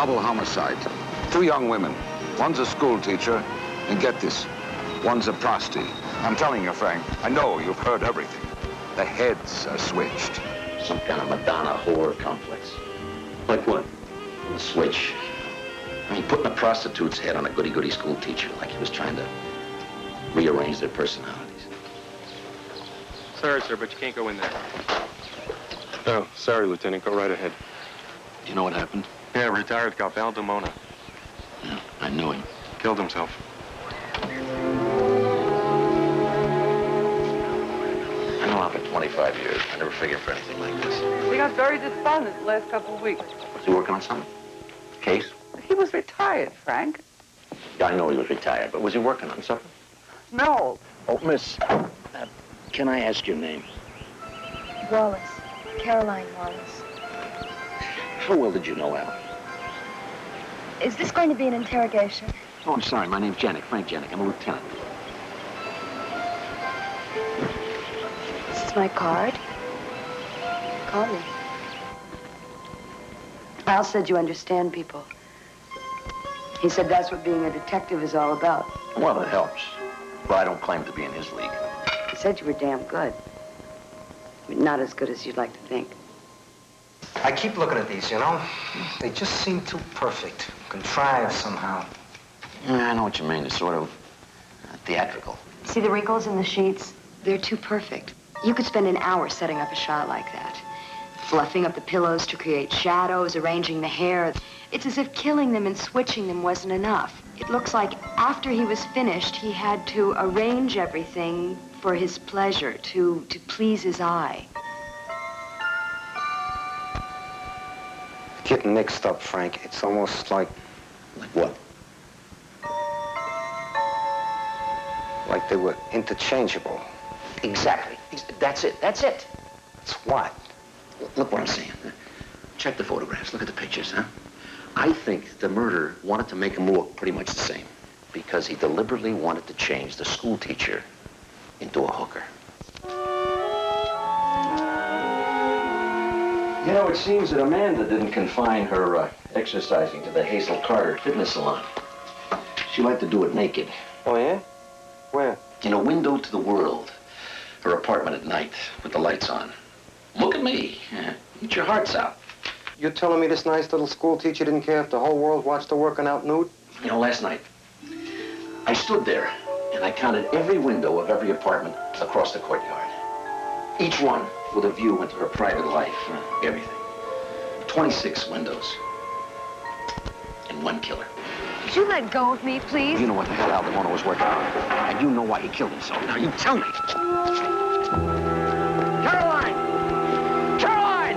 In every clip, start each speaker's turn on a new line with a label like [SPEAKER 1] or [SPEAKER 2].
[SPEAKER 1] Double homicide. 2 young women. One's a school teacher, and get this, one's a prosti. I'm telling you, Frank, I know you've heard everything. The heads are switched.
[SPEAKER 2] Some kind of Madonna whore complex. Like what? The switch. I mean, putting a prostitute's head on a goody-goody school teacher like he was trying to rearrange their personalities.
[SPEAKER 3] Sorry, sir, but you can't go in there. Oh, sorry, Lieutenant. Go right ahead.
[SPEAKER 2] Do you know what happened?
[SPEAKER 3] Yeah, retired cop Al Demona.
[SPEAKER 2] Yeah, I knew him.
[SPEAKER 3] Killed himself.
[SPEAKER 2] I know him for 25 years. I never figured for anything like this.
[SPEAKER 4] He got very despondent the last couple of weeks.
[SPEAKER 2] Was he working on something? Case?
[SPEAKER 4] He was retired, Frank.
[SPEAKER 2] Yeah, I know he was retired, but was he working on something?
[SPEAKER 4] No.
[SPEAKER 2] Oh, miss, can I ask your name?
[SPEAKER 5] Wallace. Caroline Wallace.
[SPEAKER 2] How well did you know Al?
[SPEAKER 5] Is this going to be an interrogation?
[SPEAKER 2] Oh, I'm sorry. My name's Janik, Frank Janik. I'm a lieutenant.
[SPEAKER 5] This is my card. Call me. Al said you understand people. He said that's what being a detective is all about.
[SPEAKER 2] Well, it helps. But I don't claim to be in his league.
[SPEAKER 5] He said you were damn good. But not as good as you'd like to think.
[SPEAKER 6] I keep looking at these, you know? They just seem too perfect, contrived somehow.
[SPEAKER 2] Yeah, I know what you mean. It's sort of theatrical.
[SPEAKER 5] See the wrinkles in the sheets? They're too perfect. You could spend an hour setting up a shot like that. Fluffing up the pillows to create shadows, arranging the hair. It's as if killing them and switching them wasn't enough. It looks like after he was finished, he had to arrange everything for his pleasure, to please his eye.
[SPEAKER 6] Getting mixed up, Frank. It's almost like...
[SPEAKER 2] Like what?
[SPEAKER 6] like they were interchangeable.
[SPEAKER 2] Exactly. That's it. That's it.
[SPEAKER 6] It's what?
[SPEAKER 2] Look what I'm saying. Check the photographs. Look at the pictures, huh? I think the murderer wanted to make them look pretty much the same because he deliberately wanted to change the school teacher into a hooker. You know, it seems that Amanda didn't confine her exercising to the Hazel Carter fitness salon. She liked to do it naked.
[SPEAKER 6] Oh, yeah? Where?
[SPEAKER 2] In a window to the world. Her apartment at night with the lights on. Look at me. Eat your hearts out.
[SPEAKER 6] You're telling me this nice little school teacher didn't care if the whole world watched her working out nude?
[SPEAKER 2] You know, last night, I stood there and I counted every window of every apartment across the courtyard. Each one with a view into her private life, everything. 26 windows. And one killer.
[SPEAKER 5] Could you let go of me, please?
[SPEAKER 2] You know what the hell Al Demona was working on. And you know why he killed himself. Now, you tell me. Caroline! Caroline!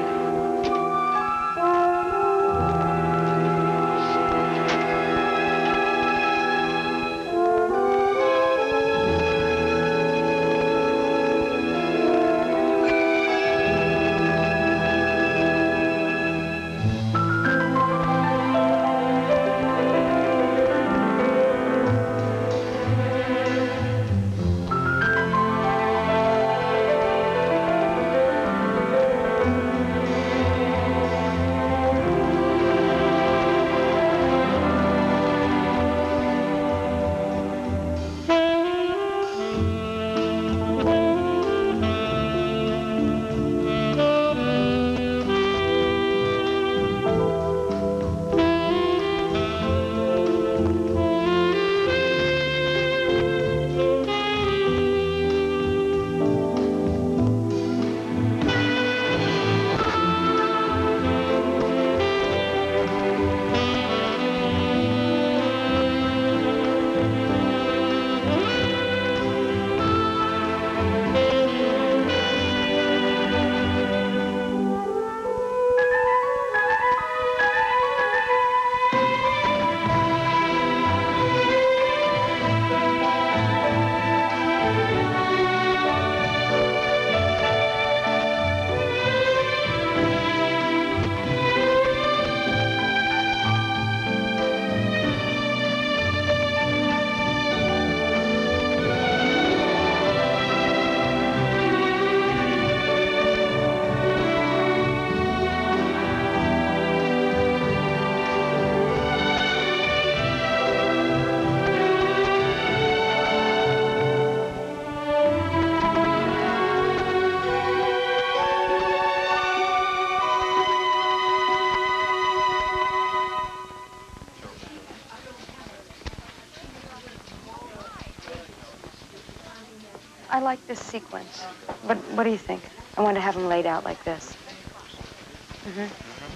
[SPEAKER 5] I like this sequence. What do you think? I want to have them laid out like this.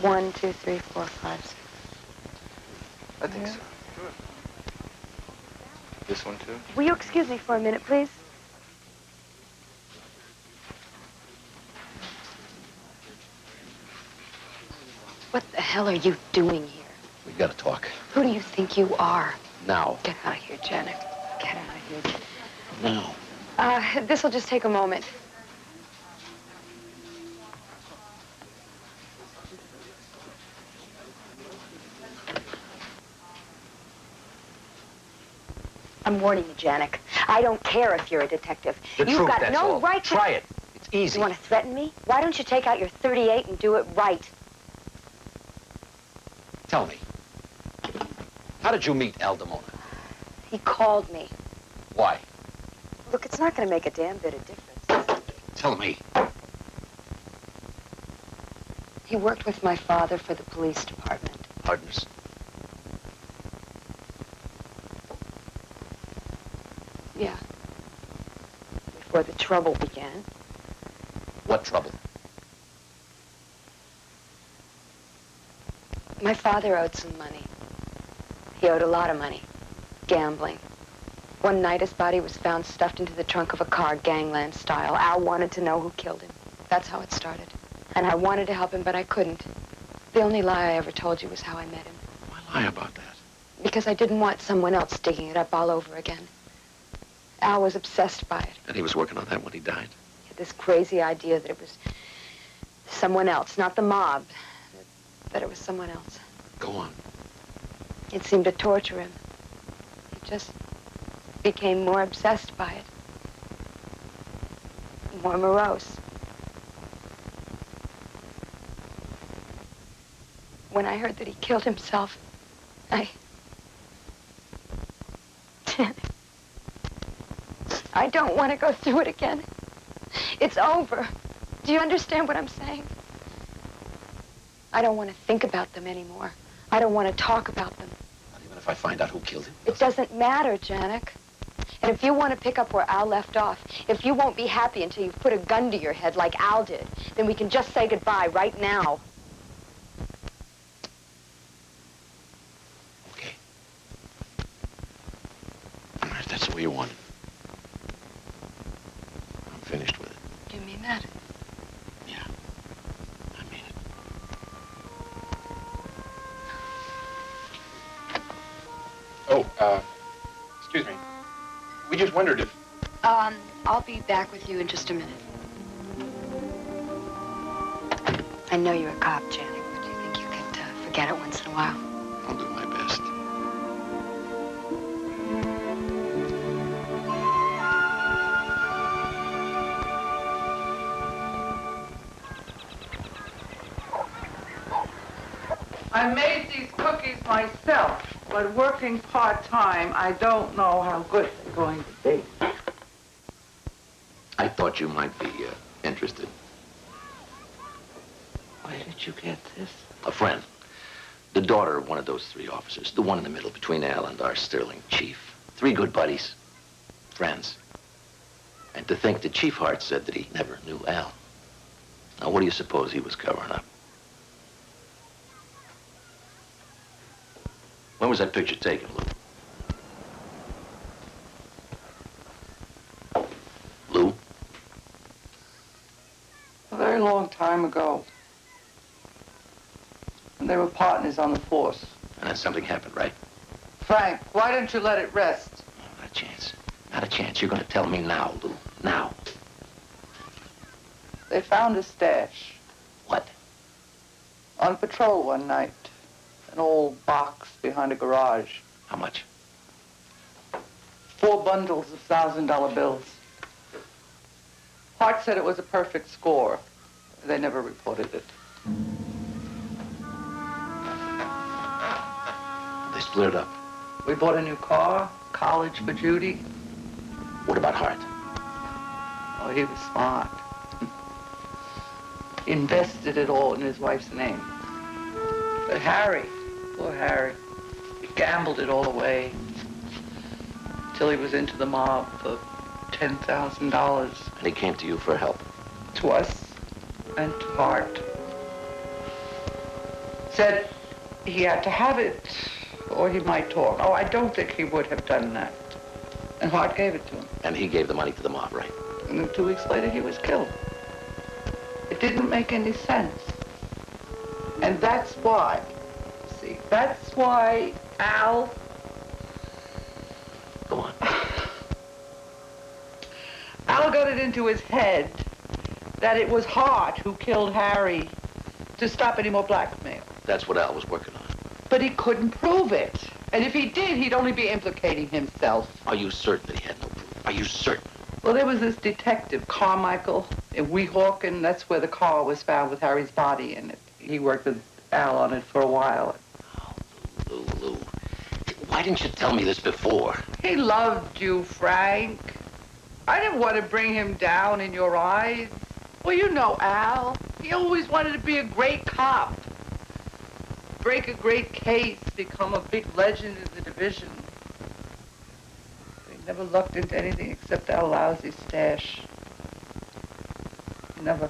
[SPEAKER 5] 1, 2, 3, 4, 5, 6.
[SPEAKER 3] I think so. This one, too?
[SPEAKER 5] Will you excuse me for a minute, please? What the hell are you doing here?
[SPEAKER 2] We gotta talk.
[SPEAKER 5] Who do you think you are?
[SPEAKER 2] Now.
[SPEAKER 5] Get out of here, Janet. Get out of here.
[SPEAKER 2] Now.
[SPEAKER 5] This'll just take a moment. I'm warning you, Janet. I don't care if you're a detective.
[SPEAKER 6] The
[SPEAKER 5] You've
[SPEAKER 6] truth,
[SPEAKER 5] got
[SPEAKER 6] that's
[SPEAKER 5] no
[SPEAKER 6] all.
[SPEAKER 5] right to...
[SPEAKER 6] Try it. It's easy.
[SPEAKER 5] You want to threaten me? Why don't you take out your .38 and do it right?
[SPEAKER 2] Tell me. How did you meet Al Damona?
[SPEAKER 5] He called me.
[SPEAKER 2] Why?
[SPEAKER 5] Look, it's not going to make a damn bit of difference.
[SPEAKER 2] Tell me.
[SPEAKER 5] He worked with my father for the police department.
[SPEAKER 2] Partners.
[SPEAKER 5] Yeah. Before the trouble began.
[SPEAKER 2] What trouble?
[SPEAKER 5] My father owed some money. He owed a lot of money. Gambling. One night his body was found stuffed into the trunk of a car, gangland style. Al wanted to know who killed him. That's how it started. And I wanted to help him, but I couldn't. The only lie I ever told you was how I met him.
[SPEAKER 2] Why lie about that?
[SPEAKER 5] Because I didn't want someone else digging it up all over again. Al was obsessed by it.
[SPEAKER 2] And he was working on that when he died?
[SPEAKER 5] He had this crazy idea that it was someone else, not the mob. That it was someone else.
[SPEAKER 2] Go on.
[SPEAKER 5] It seemed to torture him. He just became more obsessed by it. More morose. When I heard that he killed himself, I don't want to go through it again. It's over. Do you understand what I'm saying? I don't want to think about them anymore. I don't want to talk about them.
[SPEAKER 2] Not even if I find out who killed him?
[SPEAKER 5] It doesn't matter, Janek. And if you want to pick up where Al left off, if you won't be happy until you've put a gun to your head like Al did, then we can just say goodbye right now.
[SPEAKER 2] Okay. All right, that's the way you want it. I'm finished with it.
[SPEAKER 5] Do you mean that?
[SPEAKER 2] Yeah, I mean it.
[SPEAKER 3] Oh, excuse me. We just wondered if...
[SPEAKER 5] I'll be back with you in just a minute. I know you're a cop, Janek, but do you think you could forget it once in a while?
[SPEAKER 2] I'll do my best.
[SPEAKER 4] I made these cookies myself, but working part-time, I don't know how good they're going to be.
[SPEAKER 2] I thought you might be interested.
[SPEAKER 4] Where did you get this?
[SPEAKER 2] A friend. The daughter of one of those three officers. The one in the middle between Al and our sterling chief. 3 good buddies. Friends. And to think that Chief Hart said that he never knew Al. Now, what do you suppose he was covering up? When was that picture taken, Lou? Lou?
[SPEAKER 4] A very long time ago. And they were partners on the force.
[SPEAKER 2] And then something happened, right?
[SPEAKER 4] Frank, why don't you let it rest?
[SPEAKER 2] Oh, not a chance. Not a chance. You're going to tell me now, Lou. Now.
[SPEAKER 4] They found a stash.
[SPEAKER 2] What?
[SPEAKER 4] On patrol one night. An old box behind a garage.
[SPEAKER 2] How much?
[SPEAKER 4] 4 bundles of $1,000 bills. Hart said it was a perfect score. They never reported it.
[SPEAKER 2] They split it up.
[SPEAKER 4] We bought a new car, college for Judy.
[SPEAKER 2] What about Hart?
[SPEAKER 4] Oh, he was smart. He invested it all in his wife's name. But Harry, poor Harry, he gambled it all away. Till he was into the mob for $10,000
[SPEAKER 2] And he came to you for help.
[SPEAKER 4] to us and to Hart. Said he had to have it or he might talk. Oh, I don't think he would have done that. And Hart gave it to him.
[SPEAKER 2] And he gave the money to the mob, right?
[SPEAKER 4] And then 2 weeks later, he was killed. It didn't make any sense. And that's why, see, that's why Al...
[SPEAKER 2] Go on.
[SPEAKER 4] Al got it into his head that it was Hart who killed Harry to stop any more blackmail.
[SPEAKER 2] That's what Al was working on.
[SPEAKER 4] But he couldn't prove it. And if he did, he'd only be implicating himself.
[SPEAKER 2] Are you certain that he had no proof? Are you certain?
[SPEAKER 4] Well, there was this detective, Carmichael, in Weehawken. That's where the car was found with Harry's body in it. He worked with Al on it for a while.
[SPEAKER 2] Oh, Lou. Why didn't you tell me this before?
[SPEAKER 4] He loved you, Frank. I didn't want to bring him down in your eyes. Well, you know Al. He always wanted to be a great cop. Break a great case, become a big legend in the division. He never lucked into anything except that lousy stash. Never.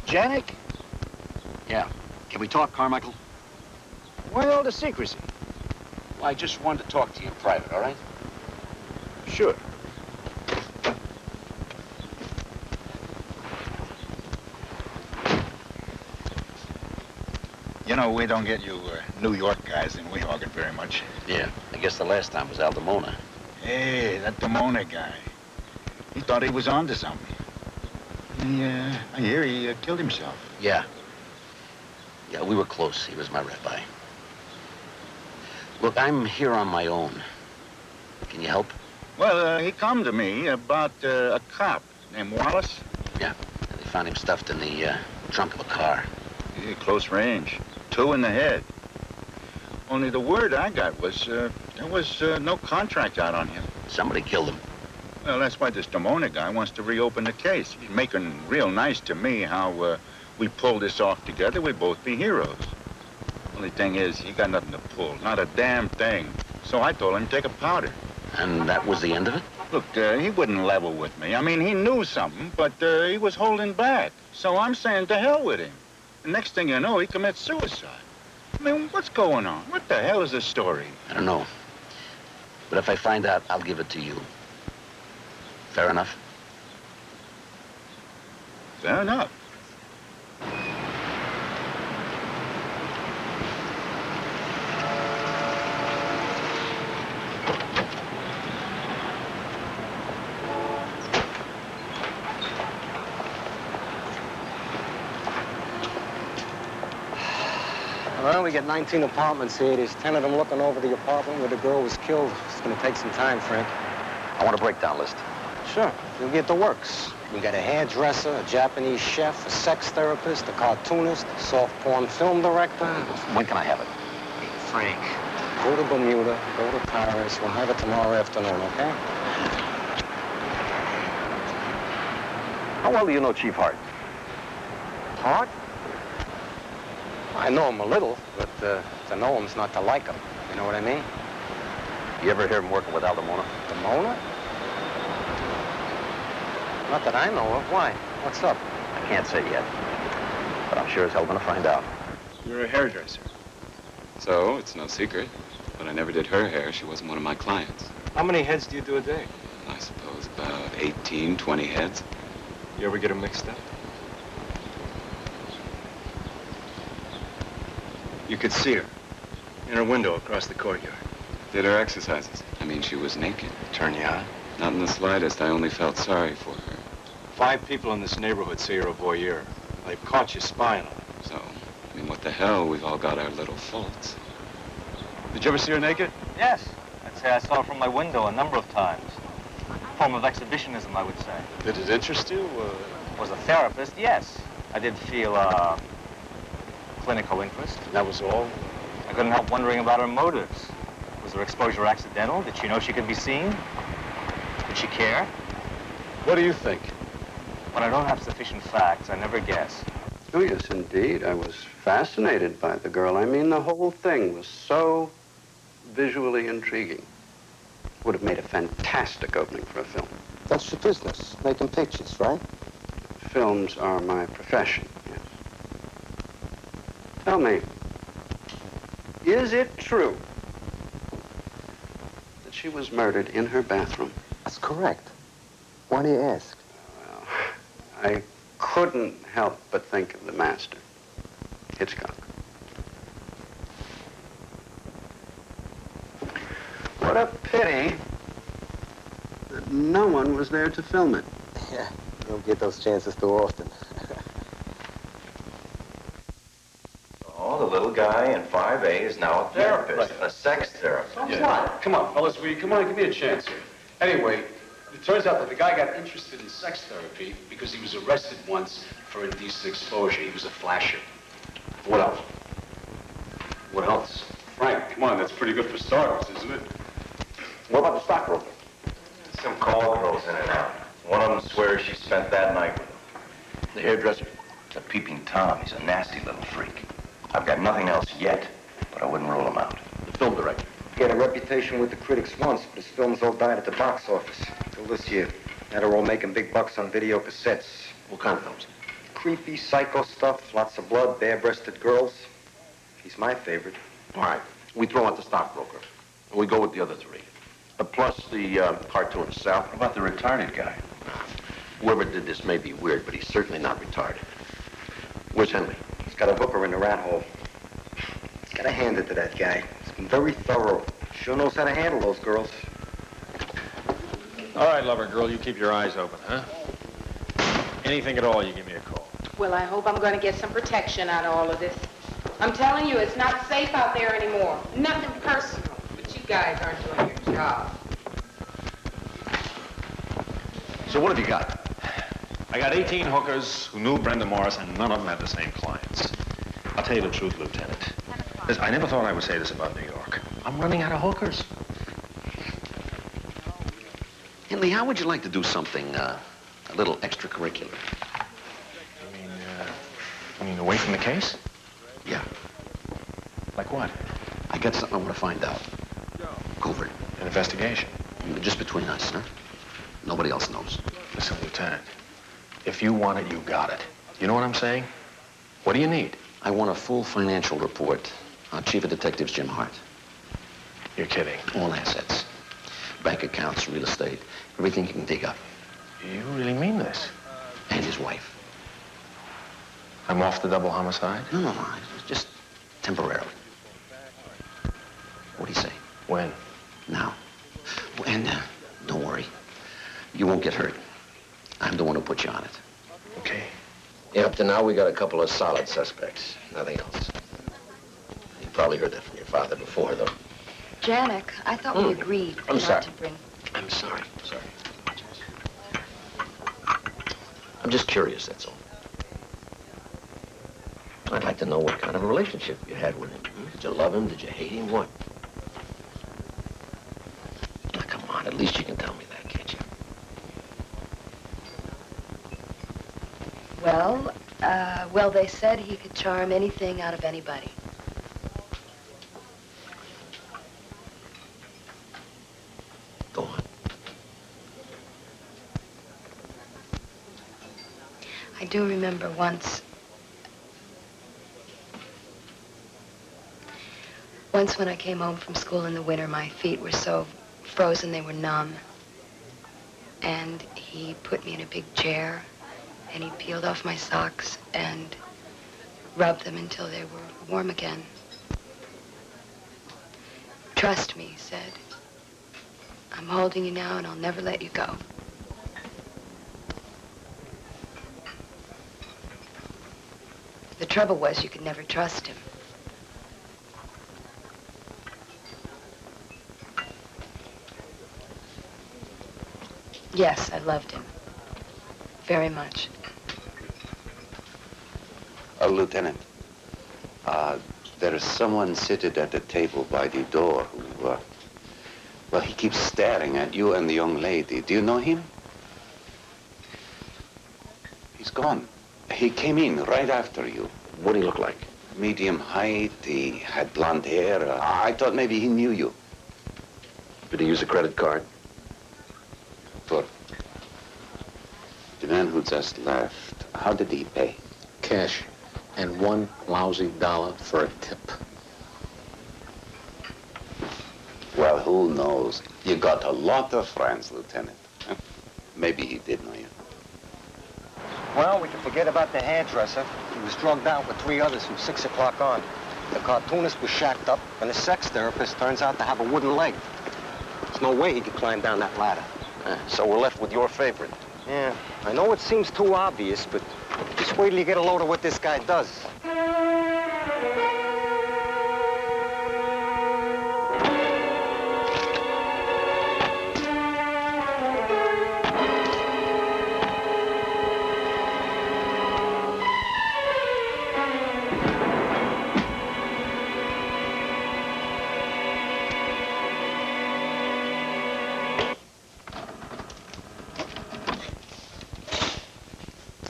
[SPEAKER 7] Janik?
[SPEAKER 2] Yeah. Can we talk, Carmichael?
[SPEAKER 7] Why all the secrecy?
[SPEAKER 2] Well, I just wanted to talk to you in private, all right?
[SPEAKER 7] Sure. You know, we don't get you New York guys in Weehawken very much.
[SPEAKER 2] Yeah. I guess the last time was Al Damona.
[SPEAKER 7] Hey, that Damona guy. He thought he was onto something. I hear he killed himself.
[SPEAKER 2] Yeah. Yeah, we were close. He was my rabbi. Look, I'm here on my own. Can you help?
[SPEAKER 7] Well, he come to me about a cop named Wallace.
[SPEAKER 2] Yeah. And they found him stuffed in the trunk of a car.
[SPEAKER 7] Yeah, close range. 2 in the head. Only the word I got was there was no contract out on him.
[SPEAKER 2] Somebody killed him.
[SPEAKER 7] Well, that's why this Damona guy wants to reopen the case. He's making real nice to me how we pull this off together. We'd both be heroes. Only thing is, he got nothing to pull. Not a damn thing. So I told him to take a powder.
[SPEAKER 2] And that was the end of it?
[SPEAKER 7] Look, he wouldn't level with me. I mean, he knew something, but he was holding back. So I'm saying to hell with him. The next thing you know, he commits suicide. I mean, what's going on? What the hell is this story?
[SPEAKER 2] I don't know. But if I find out, I'll give it to you. Fair enough?
[SPEAKER 7] Fair enough.
[SPEAKER 6] Well, we got 19 apartments here. There's 10 of them looking over the apartment where the girl was killed. It's gonna take some time, Frank.
[SPEAKER 2] I want a breakdown list.
[SPEAKER 6] Sure, you'll get the works. We got a hairdresser, a Japanese chef, a sex therapist, a cartoonist, a soft porn film director.
[SPEAKER 2] When can I have it?
[SPEAKER 6] Hey, Frank, go to Bermuda, go to Paris. We'll have it tomorrow afternoon, okay?
[SPEAKER 2] How well do you know Chief Hart?
[SPEAKER 6] Hart? I know him a little, but to know him's not to like him. You know what I mean?
[SPEAKER 2] You ever hear him working with Al Damona?
[SPEAKER 6] Damona? Not that I know of. Why? What's up?
[SPEAKER 2] I can't say yet. But I'm sure as hell gonna find out.
[SPEAKER 3] You're a hairdresser. So, it's no secret. But I never did her hair. She wasn't one of my clients.
[SPEAKER 8] How many heads do you do a day?
[SPEAKER 3] I suppose about 18, 20 heads.
[SPEAKER 8] You ever get them mixed up? You could see her in her window across the courtyard.
[SPEAKER 3] Did her exercises. I mean, she was naked.
[SPEAKER 8] Turn you on?
[SPEAKER 3] Not in the slightest. I only felt sorry for her.
[SPEAKER 8] 5 people in this neighborhood say you're a voyeur. They've caught you spying on them.
[SPEAKER 3] So, I mean, what the hell? We've all got our little faults.
[SPEAKER 8] Did you ever see her naked?
[SPEAKER 9] Yes. I'd say I saw her from my window a number of times. Form of exhibitionism, I would say.
[SPEAKER 8] Did it interest you?
[SPEAKER 9] Was a therapist, yes. I did feel clinical interest.
[SPEAKER 8] That was all?
[SPEAKER 9] I couldn't help wondering about her motives. Was her exposure accidental? Did she know she could be seen? Did she care?
[SPEAKER 8] What do you think?
[SPEAKER 9] When I don't have sufficient facts, I never guess.
[SPEAKER 10] Oh, yes, indeed. I was fascinated by the girl. I mean, the whole thing was so visually intriguing. Would have made a fantastic opening for a film.
[SPEAKER 6] That's your business, making pictures, right?
[SPEAKER 10] Films are my profession, yes. Tell me, is it true that she was murdered in her bathroom?
[SPEAKER 6] That's correct. Why do you ask?
[SPEAKER 10] Well, I couldn't help but think of the master, Hitchcock. What a pity that no one was there to film it.
[SPEAKER 6] Yeah, you don't get those chances too often.
[SPEAKER 11] Oh, the little guy in 5A is now a therapist, a sex therapist.
[SPEAKER 12] What? Come on, fellas, will you come on, give me a chance here. Anyway, it turns out that the guy got interested in sex therapy because he was arrested once for indecent exposure. He was a flasher. What else? What else? Frank, come on, that's pretty good for starters, isn't it?
[SPEAKER 11] What about the stockbroker? Some call girls in and out. One of them swears she spent that night with him. The hairdresser? It's a peeping Tom. He's a nasty little freak. I've got nothing else yet, but I wouldn't rule him out. The film director?
[SPEAKER 6] He had a reputation with the critics once, but his films all died at the box office. Till this year. Now they're all making big bucks on video cassettes.
[SPEAKER 11] What kind of films?
[SPEAKER 6] Creepy, psycho stuff, lots of blood, bare-breasted girls. He's my favorite.
[SPEAKER 11] All right. We throw out the stockbroker, and we go with the other three. Plus the cartoonist, Sal. What about the retarded guy? Whoever did this may be weird, but he's certainly not retarded. Where's Henley?
[SPEAKER 6] He's got a hooker in the rat hole. Gotta hand it to that guy. He's been very thorough. Sure knows how to handle those girls.
[SPEAKER 8] All right, lover girl, you keep your eyes open, huh? Anything at all, you give me a call.
[SPEAKER 13] Well, I hope I'm going to get some protection out of all of this. I'm telling you, it's not safe out there anymore. Nothing personal, but you guys aren't doing your job.
[SPEAKER 11] So what have you got?
[SPEAKER 8] I got 18 hookers who knew Brenda Morris, and none of them had the same clients. I'll tell you the truth, Lieutenant. Listen, I never thought I would say this about New York. I'm running out of hookers.
[SPEAKER 2] Henley, how would you like to do something a little extracurricular?
[SPEAKER 8] You mean away from the case?
[SPEAKER 2] Yeah.
[SPEAKER 8] Like what?
[SPEAKER 2] I got something I want to find out. Covert.
[SPEAKER 8] An investigation?
[SPEAKER 2] Just between us, huh? Nobody else knows.
[SPEAKER 8] Listen, Lieutenant, if you want it, you got it. You know what I'm saying? What do you need?
[SPEAKER 2] I want a full financial report on Chief of Detectives Jim Hart.
[SPEAKER 8] You're kidding.
[SPEAKER 2] All assets. Bank accounts, real estate, everything you can dig up.
[SPEAKER 8] You really mean this?
[SPEAKER 2] And his wife.
[SPEAKER 8] I'm off the double homicide?
[SPEAKER 2] No, just temporarily. What do you say?
[SPEAKER 8] When?
[SPEAKER 2] Now. And don't worry. You won't get hurt. I'm the one who put you on it.
[SPEAKER 8] Okay.
[SPEAKER 2] Yeah, up to now, we got a couple of solid suspects. Nothing else. You probably heard that from your father before, though.
[SPEAKER 5] Janek, I thought we agreed
[SPEAKER 2] I'm
[SPEAKER 5] not
[SPEAKER 2] sorry.
[SPEAKER 5] to bring...
[SPEAKER 2] I'm sorry. I'm just curious, that's all. I'd like to know what kind of a relationship you had with him. Did you love him? Did you hate him? What? Now, come on, at least you can tell me that, can't you?
[SPEAKER 5] Well, they said he could charm anything out of anybody.
[SPEAKER 2] Go on.
[SPEAKER 5] I do remember once when I came home from school in the winter, my feet were so frozen they were numb. And he put me in a big chair, and he peeled off my socks and rubbed them until they were warm again. Trust me, he said. I'm holding you now, and I'll never let you go. The trouble was you could never trust him. Yes, I loved him. Very much.
[SPEAKER 14] Lieutenant, there is someone seated at the table by the door who, well, he keeps staring at you and the young lady. Do you know him? He's gone. He came in right after you.
[SPEAKER 2] What did he look like?
[SPEAKER 14] Medium height, he had blonde hair. I thought maybe he knew you.
[SPEAKER 2] Did he use a credit card?
[SPEAKER 14] For the man who just left, how did he pay?
[SPEAKER 2] Cash. And $1 lousy for a tip.
[SPEAKER 14] Well, who knows? You got a lot of friends, Lieutenant. Maybe he did know you.
[SPEAKER 6] Well, we can forget about the hairdresser. He was drugged out with 3 others from 6 o'clock on. The cartoonist was shacked up, and the sex therapist turns out to have a wooden leg. There's no way he could climb down that ladder.
[SPEAKER 2] So we're left with your favorite.
[SPEAKER 6] Yeah, I know it seems too obvious, but just wait till you get a load of what this guy does.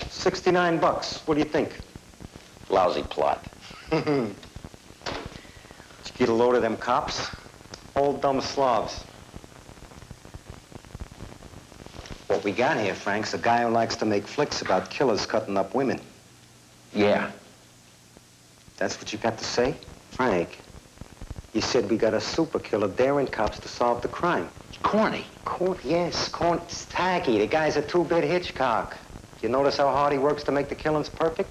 [SPEAKER 6] 69 bucks. What do you think?
[SPEAKER 2] Lousy plot.
[SPEAKER 6] Did you get a load of them cops? Old dumb slobs. What we got here, Frank's a guy who likes to make flicks about killers cutting up women.
[SPEAKER 2] Yeah.
[SPEAKER 6] That's what you got to say? Frank, you said we got a super killer daring cops to solve the crime.
[SPEAKER 2] It's corny.
[SPEAKER 6] Yes, corny. It's tacky. The guy's a 2-bit Hitchcock. You notice how hard he works to make the killings perfect?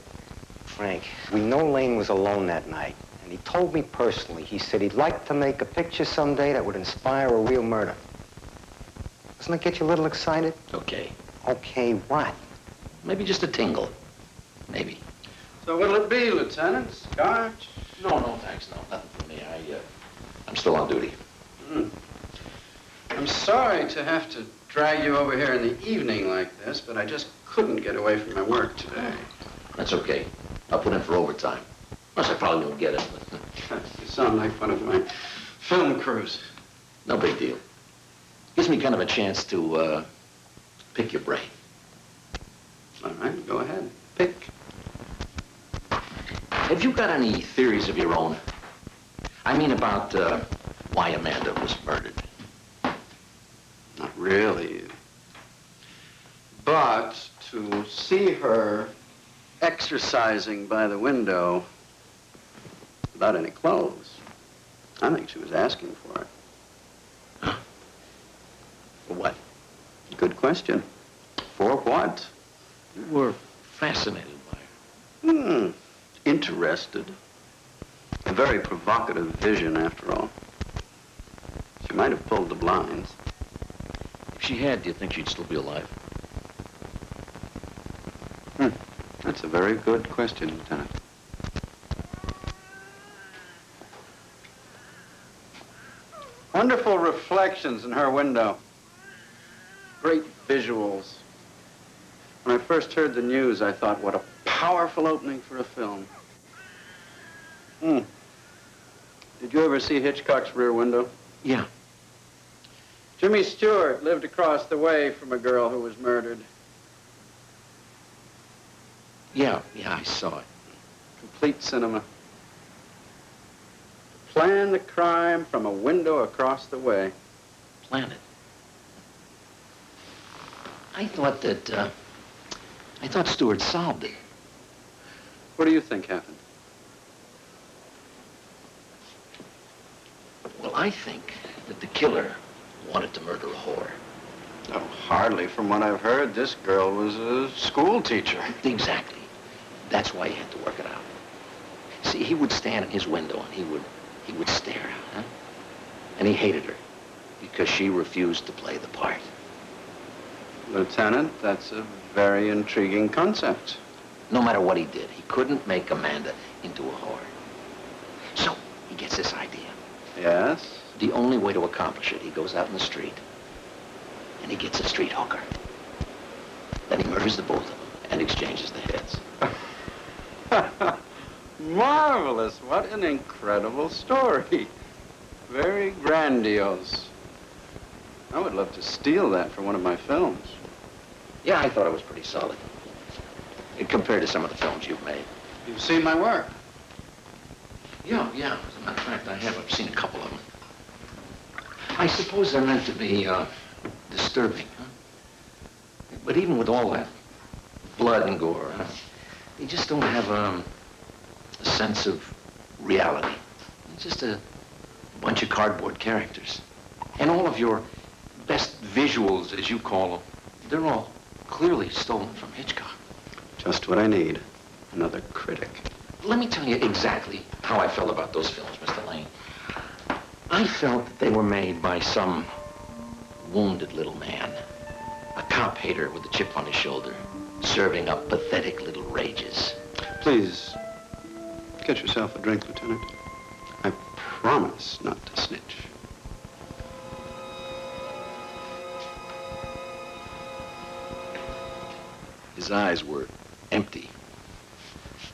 [SPEAKER 6] Frank, we know Lane was alone that night, and he told me personally, he said he'd like to make a picture someday that would inspire a real murder. Doesn't that get you a little excited?
[SPEAKER 2] Okay.
[SPEAKER 6] Okay, what?
[SPEAKER 2] Maybe just a tingle. Maybe.
[SPEAKER 10] So what'll it be, Lieutenant? Scotch?
[SPEAKER 2] No, thanks, no. Nothing for me. I'm still on duty.
[SPEAKER 10] I'm sorry to have to drag you over here in the evening like this, but I just couldn't get away from my work today.
[SPEAKER 2] That's okay. I'll put in for overtime. Plus, I probably won't get it.
[SPEAKER 10] You sound like one of my film crews.
[SPEAKER 2] No big deal. Gives me kind of a chance to pick your brain.
[SPEAKER 10] All right, go ahead. Pick.
[SPEAKER 2] Have you got any theories of your own? I mean about why Amanda was murdered.
[SPEAKER 10] Not really. But to see her exercising by the window without any clothes, I think she was asking for it.
[SPEAKER 2] Huh? For what?
[SPEAKER 10] Good question. For what?
[SPEAKER 2] You were fascinated by her.
[SPEAKER 10] Interested. A very provocative vision, after all. She might have pulled the blinds.
[SPEAKER 2] If she had, do you think she'd still be alive?
[SPEAKER 10] That's a very good question, Lieutenant. Wonderful reflections in her window. Great visuals. When I first heard the news, I thought, what a powerful opening for a film. Did you ever see Hitchcock's Rear Window?
[SPEAKER 2] Yeah.
[SPEAKER 10] Jimmy Stewart lived across the way from a girl who was murdered.
[SPEAKER 2] Yeah, I saw it.
[SPEAKER 10] Complete cinema. Plan the crime from a window across the way.
[SPEAKER 2] Plan it. I thought Stewart solved it.
[SPEAKER 10] What do you think happened?
[SPEAKER 2] Well, I think that the killer wanted to murder a whore.
[SPEAKER 10] Oh, hardly. From what I've heard, this girl was a school teacher.
[SPEAKER 2] Exactly. That's why he had to work it out. See, he would stand in his window and he would stare out, huh? And he hated her because she refused to play the part.
[SPEAKER 10] Lieutenant, that's a very intriguing concept.
[SPEAKER 2] No matter what he did, he couldn't make Amanda into a whore. So he gets this idea.
[SPEAKER 10] Yes?
[SPEAKER 2] The only way to accomplish it, he goes out in the street and he gets a street hooker. Then he murders the both of them and exchanges the heads.
[SPEAKER 10] Marvelous. What an incredible story. Very grandiose. I would love to steal that for one of my films.
[SPEAKER 2] Yeah, I thought it was pretty solid. compared to some of the films you've made.
[SPEAKER 10] You've seen my work.
[SPEAKER 2] Yeah. As a matter of fact, I have. I've seen a couple of them. I suppose they're meant to be disturbing, huh? But even with all that blood and gore, they just don't have a sense of reality. It's just a bunch of cardboard characters. And all of your best visuals, as you call them, they're all clearly stolen from Hitchcock.
[SPEAKER 10] Just what I need. Another critic.
[SPEAKER 2] Let me tell you exactly how I felt about those films, Mr. Lane. I felt that they were made by some wounded little man, a cop hater with a chip on his shoulder, serving up pathetic little rages.
[SPEAKER 10] Please, get yourself a drink, Lieutenant. I promise not to snitch.
[SPEAKER 2] His eyes were empty,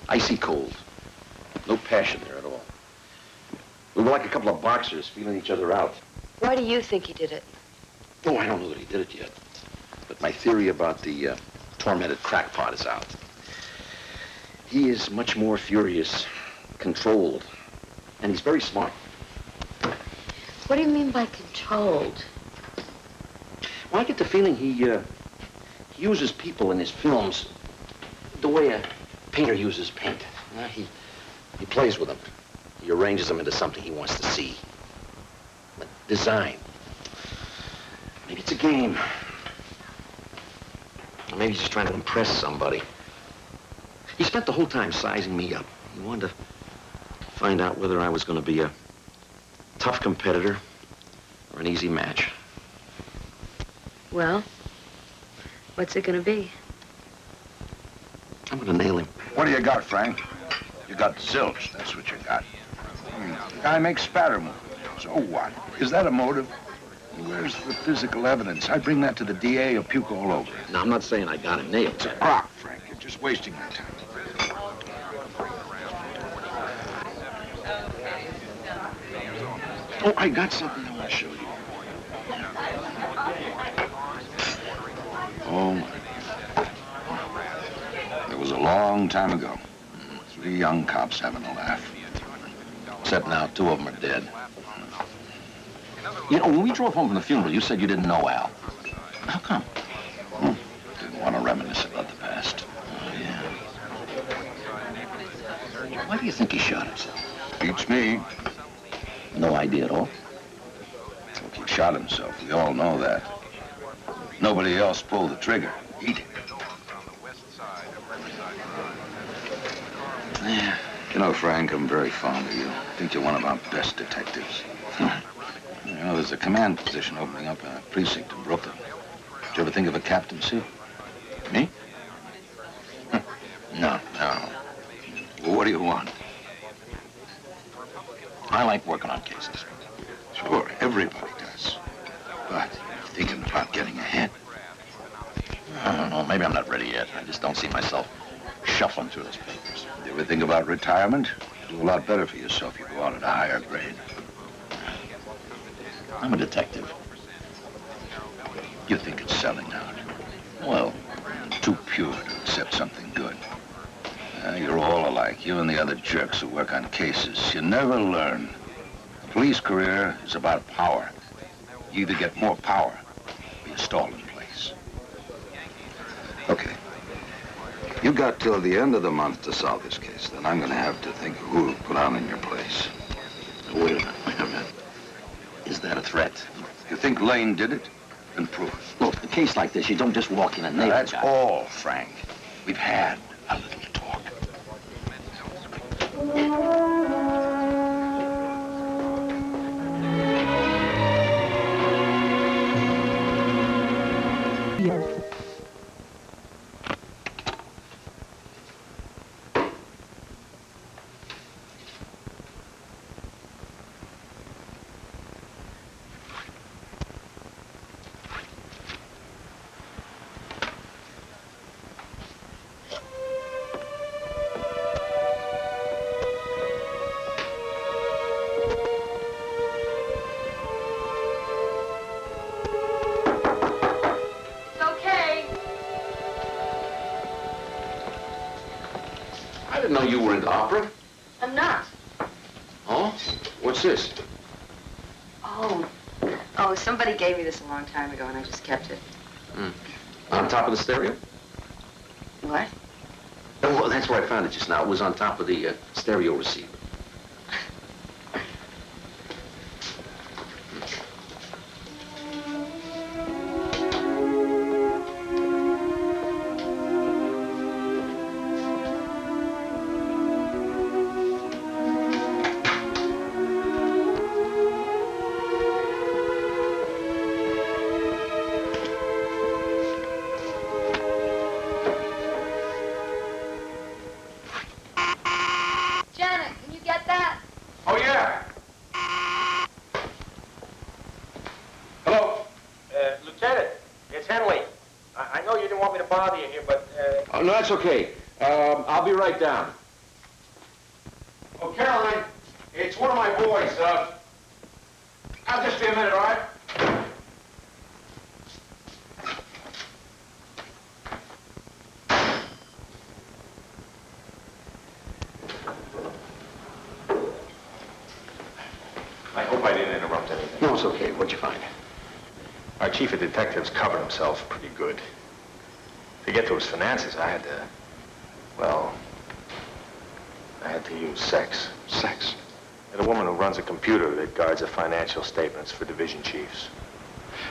[SPEAKER 2] icy cold. No passion there at all. We were like a couple of boxers feeling each other out.
[SPEAKER 5] Why do you think he did it?
[SPEAKER 2] Oh, I don't know that he did it yet. But my theory about the tormented crackpot is out. He is much more furious, controlled, and he's very smart.
[SPEAKER 5] What do you mean by controlled?
[SPEAKER 2] Well, I get the feeling he uses people in his films the way a painter uses paint. He plays with them. He arranges them into something he wants to see. But design. Maybe it's a game. Or maybe he's just trying to impress somebody. He spent the whole time sizing me up. He wanted to find out whether I was going to be a tough competitor or an easy match.
[SPEAKER 5] Well, what's it gonna be?
[SPEAKER 2] I'm gonna nail him.
[SPEAKER 1] What do you got, Frank? You got zilch, that's what you got. The guy makes spatter moves. So what? Is that a motive? Where's the physical evidence? I bring that to the DA, or puke all over it.
[SPEAKER 2] Now, I'm not saying I got him nailed.
[SPEAKER 1] It's a crock, Frank. You're just wasting your time.
[SPEAKER 2] Oh, I got something I want to show you.
[SPEAKER 1] Oh, my. It was a long time ago. 3 young cops having a laugh.
[SPEAKER 2] Except now 2 of them are dead. You know, when we drove home from the funeral, you said you didn't know Al. How come?
[SPEAKER 1] Didn't want to reminisce about the past.
[SPEAKER 2] Oh, yeah. Why do you think he shot himself?
[SPEAKER 1] Beats me.
[SPEAKER 2] No idea at all.
[SPEAKER 1] Look, he shot himself. We all know that. Nobody else pulled the trigger. He did.
[SPEAKER 2] Yeah.
[SPEAKER 1] You know, Frank, I'm very fond of you. I think you're one of our best detectives. You know, there's a command position opening up in a precinct in Brooklyn. Did you ever think of a captaincy?
[SPEAKER 2] Me? No.
[SPEAKER 1] Well, what do you want?
[SPEAKER 2] I like working on cases.
[SPEAKER 1] Sure, everybody does. But you're thinking about getting ahead.
[SPEAKER 2] I don't know. Maybe I'm not ready yet. I just don't see myself shuffling through those papers.
[SPEAKER 1] You ever think about retirement? You'd do a lot better for yourself. You go out at a higher grade.
[SPEAKER 2] I'm a detective.
[SPEAKER 1] You think it's selling out?
[SPEAKER 2] Well,
[SPEAKER 1] Too pure to accept something good. You're all alike. You and the other jerks who work on cases. You never learn. A police career is about power. You either get more power or you stall in place. Okay. You got till the end of the month to solve this case. Then I'm going to have to think of who to put on in your place.
[SPEAKER 2] wait a minute. Is that a threat?
[SPEAKER 1] You think Lane did it? Then prove it.
[SPEAKER 2] Look, a case like this, you don't just walk in and
[SPEAKER 1] Now,
[SPEAKER 2] nail
[SPEAKER 1] that's
[SPEAKER 2] the guy.
[SPEAKER 1] all, Frank. We've had a little talk.
[SPEAKER 2] I didn't know you were into opera.
[SPEAKER 5] I'm not.
[SPEAKER 2] Oh? What's this?
[SPEAKER 5] Oh, somebody gave me this a long time ago, and I just kept it.
[SPEAKER 2] On top of the stereo?
[SPEAKER 5] What?
[SPEAKER 2] Oh, well, that's where I found it just now. It was on top of the stereo receiver. Oh, no, that's okay. I'll be right down. Oh, Caroline, it's one of my boys. I'll just be a minute, all right?
[SPEAKER 8] I hope I didn't interrupt anything.
[SPEAKER 2] No, it's okay. What'd you find?
[SPEAKER 8] Our chief of detectives covered himself pretty good. To get to his finances, I had to use sex.
[SPEAKER 2] Sex?
[SPEAKER 8] And a woman who runs a computer that guards the financial statements for division chiefs.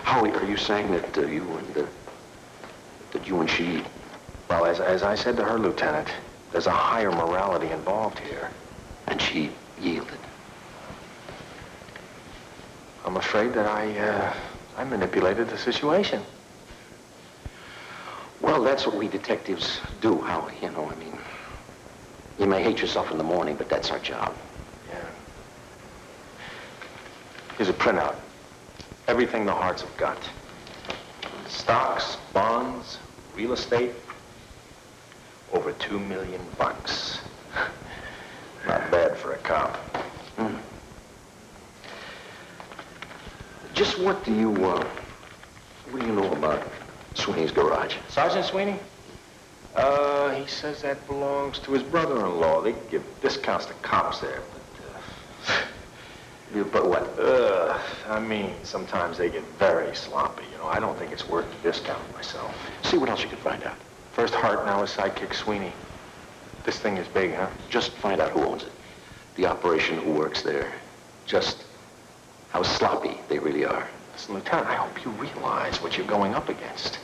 [SPEAKER 2] Howie, are you saying that you and she...
[SPEAKER 8] Well, as I said to her, Lieutenant, there's a higher morality involved here.
[SPEAKER 2] And she yielded?
[SPEAKER 8] I'm afraid that I manipulated the situation.
[SPEAKER 2] Well, that's what we detectives do, Howie. You know, I mean, you may hate yourself in the morning, but that's our job.
[SPEAKER 8] Yeah. Here's a printout. Everything the Harts have got. Stocks, bonds, real estate. Over $2 million. Not bad for a cop.
[SPEAKER 2] Just what do you know about Sweeney's garage?
[SPEAKER 8] Sergeant Sweeney? He says that belongs to his brother-in-law. They give discounts to cops there,
[SPEAKER 2] But what?
[SPEAKER 8] I mean, sometimes they get very sloppy, you know. I don't think it's worth the discount myself.
[SPEAKER 2] See what else you can find out.
[SPEAKER 8] First Hart, now his sidekick Sweeney. This thing is big, huh?
[SPEAKER 2] Just find out who owns it. The operation, who works there. Just how sloppy they really are.
[SPEAKER 8] Listen, Lieutenant, I hope you realize what you're going up against.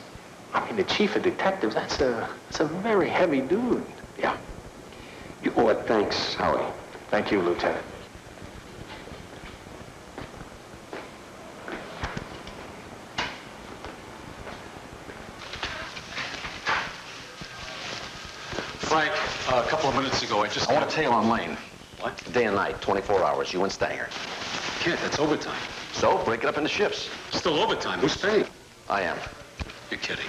[SPEAKER 8] I mean, the chief of detectives, that's a very heavy dude.
[SPEAKER 2] Yeah. You owe it. Thanks, Howie.
[SPEAKER 8] Thank you, Lieutenant.
[SPEAKER 12] Frank, a couple of minutes ago,
[SPEAKER 2] I want a tail on Lane.
[SPEAKER 12] What?
[SPEAKER 2] Day and night, 24 hours, you and Stanger.
[SPEAKER 12] Kid, that's overtime.
[SPEAKER 2] So, break it up into shifts.
[SPEAKER 12] Still overtime. Who's paying?
[SPEAKER 2] I am.
[SPEAKER 12] You're kidding.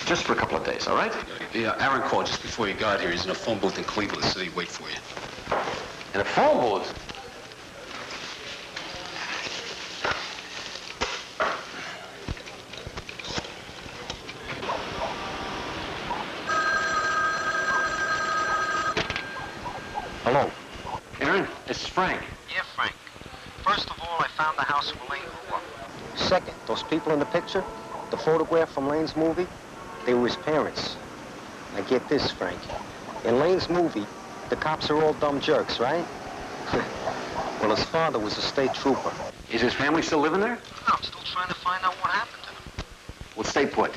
[SPEAKER 2] Just for a couple of days, all right?
[SPEAKER 12] Yeah, Aaron called just before you got here. He's in a phone booth in Cleveland. Said he'd wait for you.
[SPEAKER 2] In a phone booth? Hello. Aaron, this is Frank.
[SPEAKER 6] Yeah, Frank. First of all, I found the house where Lane grew up. Second, those people in the picture, the photograph from Lane's movie, they were his parents. Now get this, Frank. In Lane's movie, the cops are all dumb jerks, right? Well, his father was a state trooper.
[SPEAKER 2] Is his family still living there?
[SPEAKER 6] I'm still trying to find out what happened to them.
[SPEAKER 2] Well, stay put.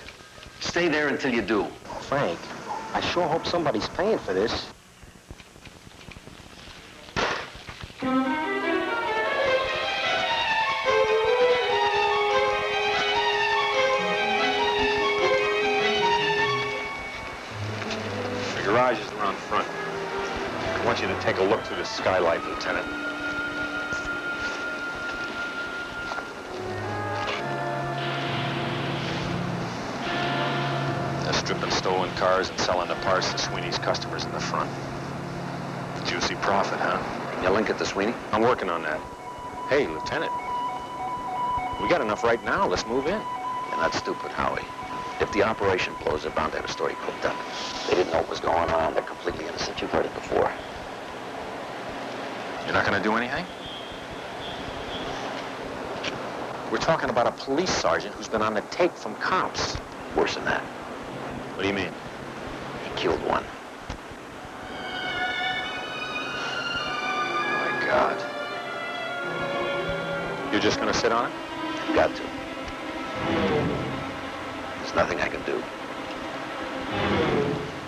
[SPEAKER 2] Stay there until you do.
[SPEAKER 6] Frank, I sure hope somebody's paying for this.
[SPEAKER 8] The garage is around front. I want you to take a look through the skylight, Lieutenant. They're stripping stolen cars and selling the parts to Sweeney's customers in the front. Juicy profit, huh?
[SPEAKER 2] Can you link it to Sweeney?
[SPEAKER 8] I'm working on that. Hey, Lieutenant. We got enough right now. Let's move in.
[SPEAKER 2] You're not stupid, Howie. If the operation blows, they're bound to have a story cooked up. They didn't know what was going on. They're completely innocent. You've heard it before.
[SPEAKER 8] You're not going to do anything? We're talking about a police sergeant who's been on the take from cops.
[SPEAKER 2] Worse than that.
[SPEAKER 8] What do you mean?
[SPEAKER 2] He killed one.
[SPEAKER 8] Oh, my God. You're just going to sit on it?
[SPEAKER 2] I've got to. There's nothing I can do.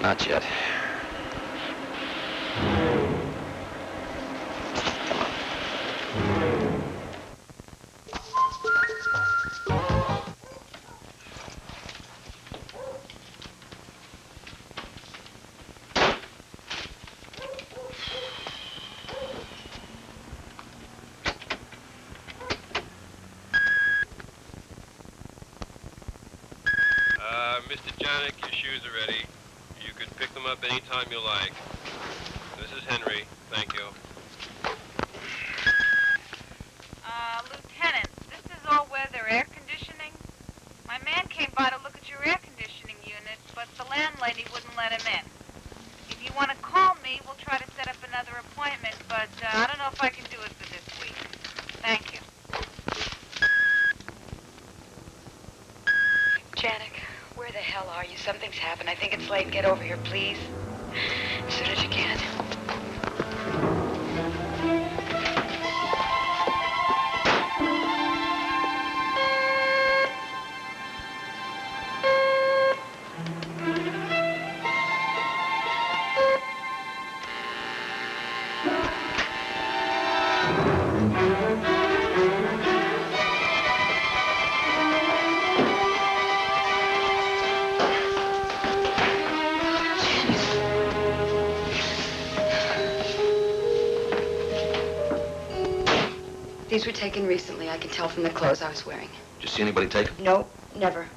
[SPEAKER 2] Not yet.
[SPEAKER 15] Mr. Janik, your shoes are ready. You can pick them up anytime you like. This is Henry. Thank you.
[SPEAKER 16] Lieutenant, this is all-weather air conditioning. My man came by to look at your air conditioning unit, but the landlady wouldn't let him in. If you want to call me, we'll try to set up another appointment, but I don't know if I can do it for this week. Thank you.
[SPEAKER 5] Janik, where the hell are you? Something's happened. I think it's late. Get over here, please. As soon as you can. These were taken recently. I can tell from the clothes I was wearing.
[SPEAKER 2] Did you see anybody take them?
[SPEAKER 5] No, never.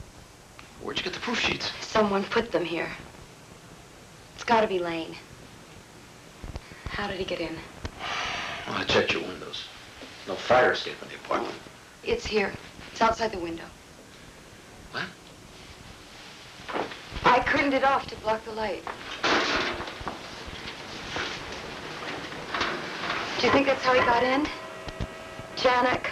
[SPEAKER 2] Where'd you get the proof sheets?
[SPEAKER 5] Someone put them here. It's got to be Lane. How did he get in?
[SPEAKER 2] Well, I checked your windows. No fire escape in the apartment.
[SPEAKER 5] It's here. It's outside the window.
[SPEAKER 2] What?
[SPEAKER 5] I curtained it off to block the light. Do you think that's how he got in? Janik?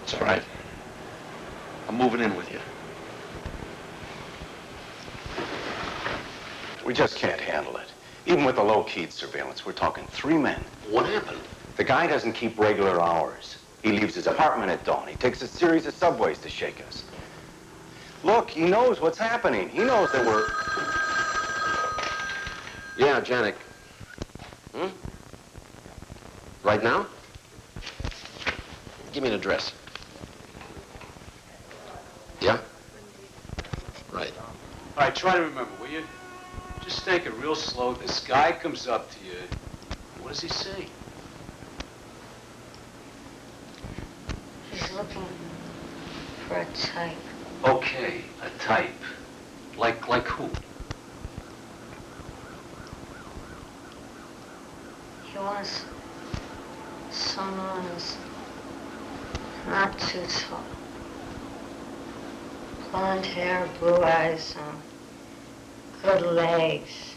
[SPEAKER 2] It's all right. I'm moving in with you.
[SPEAKER 6] We just can't handle it. Even with the low-keyed surveillance, we're talking 3 men.
[SPEAKER 2] What happened?
[SPEAKER 6] The guy doesn't keep regular hours. He leaves his apartment at dawn. He takes a series of subways to shake us. Look, he knows what's happening. He knows that we're...
[SPEAKER 2] Yeah, Janik. Right now? Give me an address. Yeah? Right.
[SPEAKER 12] All right, try to remember, will you? Just take it real slow. This guy comes up to you. What does he say?
[SPEAKER 17] He's looking for a type.
[SPEAKER 2] Okay, a type. Like who?
[SPEAKER 17] He wants someone who's not too tall. Blonde hair, blue eyes, good legs.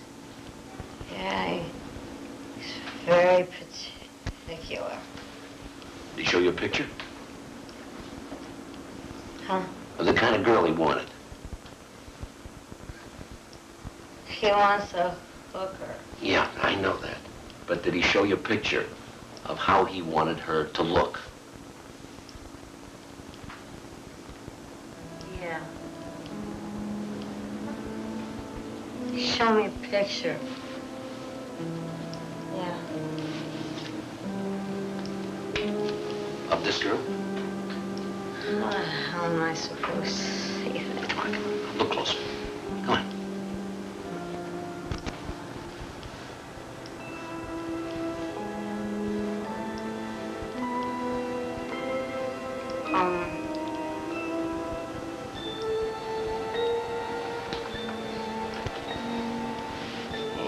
[SPEAKER 17] Yeah, he's very particular.
[SPEAKER 2] Did he show you a picture?
[SPEAKER 17] Huh?
[SPEAKER 2] Of the kind of girl he wanted.
[SPEAKER 17] He wants a hooker.
[SPEAKER 2] Yeah, I know that. But did he show you a picture of how he wanted her to look?
[SPEAKER 17] Yeah. Show me a picture. Yeah.
[SPEAKER 2] Of this girl?
[SPEAKER 17] How the hell am I supposed to see that?
[SPEAKER 2] Come on. Look closer. Come on.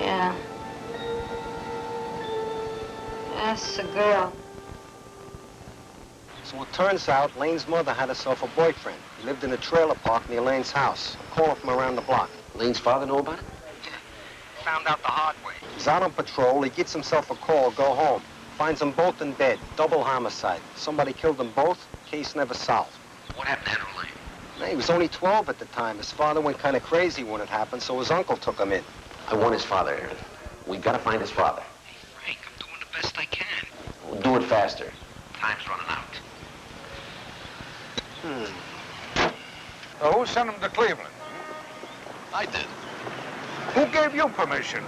[SPEAKER 17] Yeah. That's the girl.
[SPEAKER 6] So it turns out Lane's mother had herself a boyfriend. He lived in a trailer park near Lane's house. A call from around the block.
[SPEAKER 2] Lane's father know about it?
[SPEAKER 6] Found out the hard way. He's out on patrol. He gets himself a call, go home. Finds them both in bed. Double homicide. Somebody killed them both. Case never solved.
[SPEAKER 2] What happened to Henry Lane?
[SPEAKER 6] He was only 12 at the time. His father went kind of crazy when it happened, so his uncle took him in.
[SPEAKER 2] I want his father, Aaron. We gotta find his father.
[SPEAKER 6] Hey, Frank, I'm doing the best I can.
[SPEAKER 2] We'll do it faster.
[SPEAKER 6] Time's running out.
[SPEAKER 18] So who sent him to Cleveland?
[SPEAKER 11] I did.
[SPEAKER 18] Who gave you permission?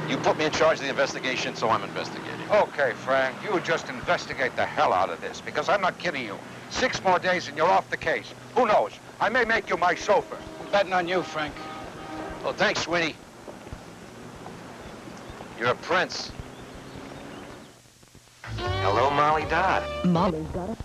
[SPEAKER 11] You put me in charge of the investigation, so I'm investigating.
[SPEAKER 18] Okay, Frank, you just investigate the hell out of this, because I'm not kidding you. 6 more days and you're off the case. Who knows? I may make you my chauffeur.
[SPEAKER 12] I'm betting on you, Frank.
[SPEAKER 11] Well, thanks, Sweeney. You're a prince.
[SPEAKER 6] Hello, Molly Dodd.
[SPEAKER 19] Molly's got it.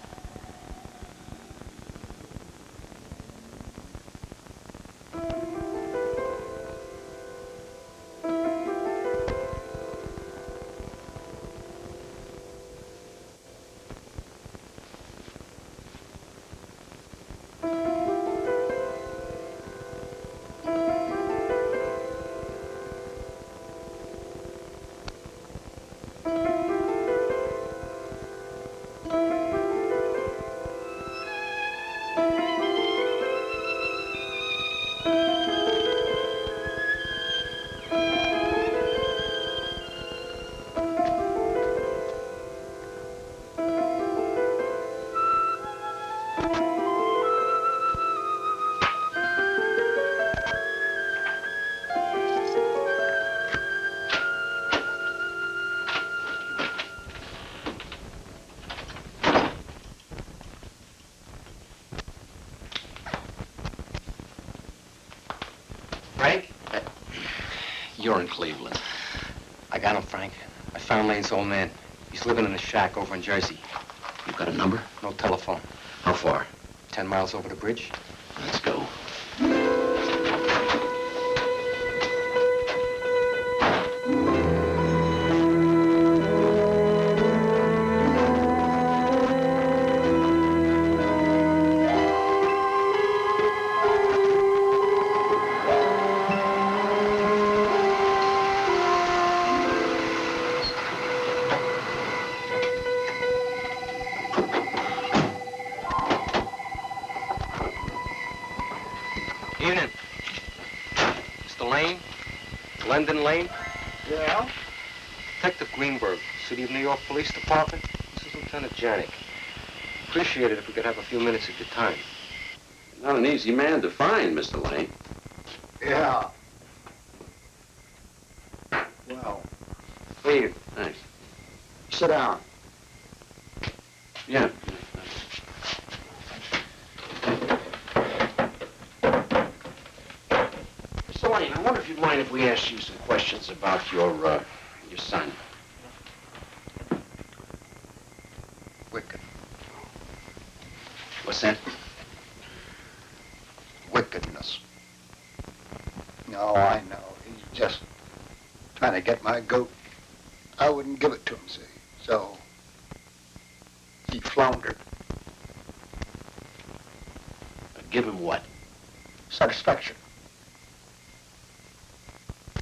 [SPEAKER 2] Frank? You're in Cleveland.
[SPEAKER 6] I got him, Frank. I found Lane's old man. He's living in a shack over in Jersey.
[SPEAKER 2] You got a number?
[SPEAKER 6] No telephone.
[SPEAKER 2] How far?
[SPEAKER 6] 10 miles over the bridge.
[SPEAKER 2] Let's go.
[SPEAKER 6] Evening. Mr. Lane? Glendon Lane?
[SPEAKER 18] Yeah?
[SPEAKER 6] Detective Greenberg, City of New York Police Department. This is Lieutenant Janik. Appreciate it if we could have a few minutes of your time.
[SPEAKER 2] Not an easy man to find, Mr. Lane.
[SPEAKER 18] Yeah. Well,
[SPEAKER 2] Here. Thanks.
[SPEAKER 18] sit down.
[SPEAKER 2] Yeah. Mr. Lane, I wonder if you'd mind if we asked you some questions about your son.
[SPEAKER 18] Wicked.
[SPEAKER 2] What's that?
[SPEAKER 18] Wickedness. No, I know. He's just trying to get my goat. I wouldn't give it to him, see? So he floundered.
[SPEAKER 2] Give him what?
[SPEAKER 18] Satisfaction.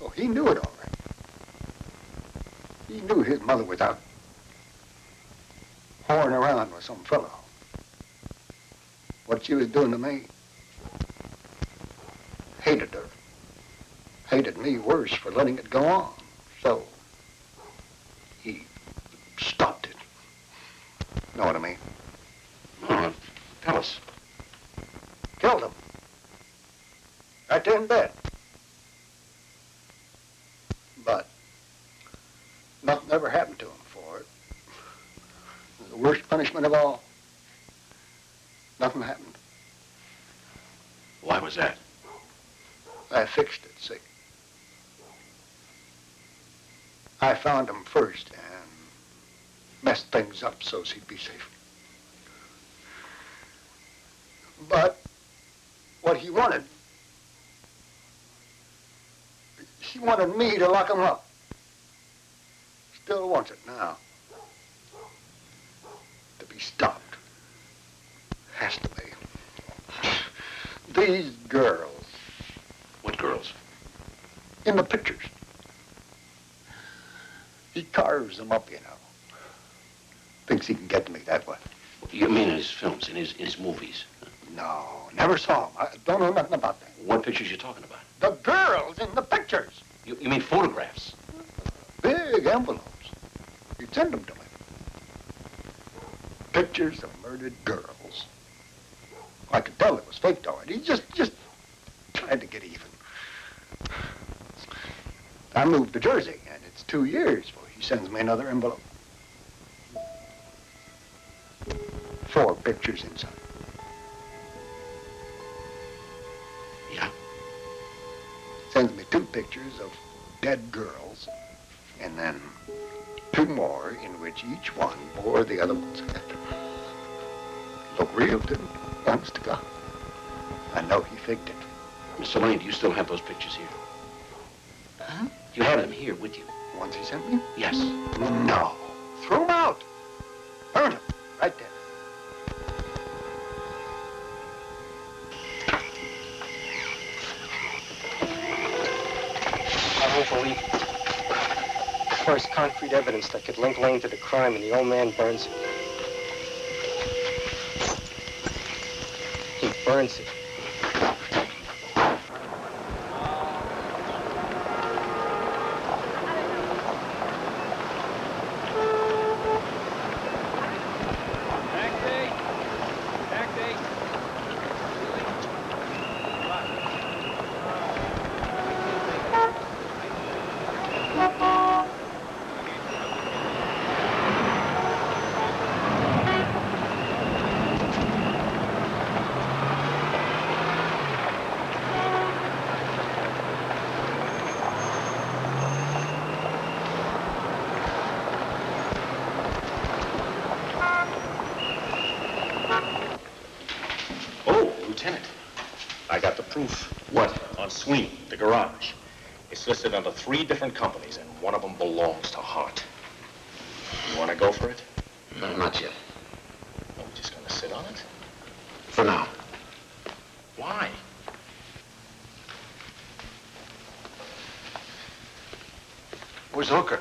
[SPEAKER 18] Oh, he knew it all right. He knew his mother was out whoring around with some fellow. What she was doing to me, hated her. Hated me worse for letting it go on. So he stopped it. Know what I mean?
[SPEAKER 2] Oh, tell us.
[SPEAKER 18] Killed him. Right there in bed. But nothing ever happened to him for it. The worst punishment of all. Nothing happened.
[SPEAKER 2] Why was that?
[SPEAKER 18] I fixed it, see. I found him first and messed things up so he'd be safe. But what he wanted me to lock him up. Still wants it now. To be be stopped. Has to be. These girls.
[SPEAKER 2] What girls?
[SPEAKER 18] In the pictures. He carves them up, you know. Thinks he can get to me that way.
[SPEAKER 2] You mean in his films, in his movies?
[SPEAKER 18] No, never saw him. I don't know nothing about that.
[SPEAKER 2] What pictures you talking about?
[SPEAKER 18] The girls in the pictures.
[SPEAKER 2] You mean photographs?
[SPEAKER 18] Big envelopes. He'd send them to me. Pictures of murdered girls. I could tell it was faked, all right. He just tried to get even. I moved to Jersey, and it's 2 years before he sends me another envelope. 4 pictures inside.
[SPEAKER 2] Yeah?
[SPEAKER 18] Sends me 2 pictures of dead girls, and then 2 more in which each one bore the other one's head. Look real, didn't it? Honest to God. I know he faked it.
[SPEAKER 2] Mr. Lane, do you still have those pictures here?
[SPEAKER 18] Huh?
[SPEAKER 2] You have them here with you?
[SPEAKER 18] The ones he sent me?
[SPEAKER 2] Yes.
[SPEAKER 18] No. Threw them out. Burn them. Right there.
[SPEAKER 6] I won't believe it. First concrete evidence that could link Lane to the crime, and the old man burns it. He burns it.
[SPEAKER 8] On Sweeney, the garage. It's listed under 3 different companies, and one of them belongs to Hart. You want to go for it?
[SPEAKER 2] No, not yet.
[SPEAKER 8] Are we just going to sit on it?
[SPEAKER 2] For now.
[SPEAKER 8] Why?
[SPEAKER 2] Where's Hooker?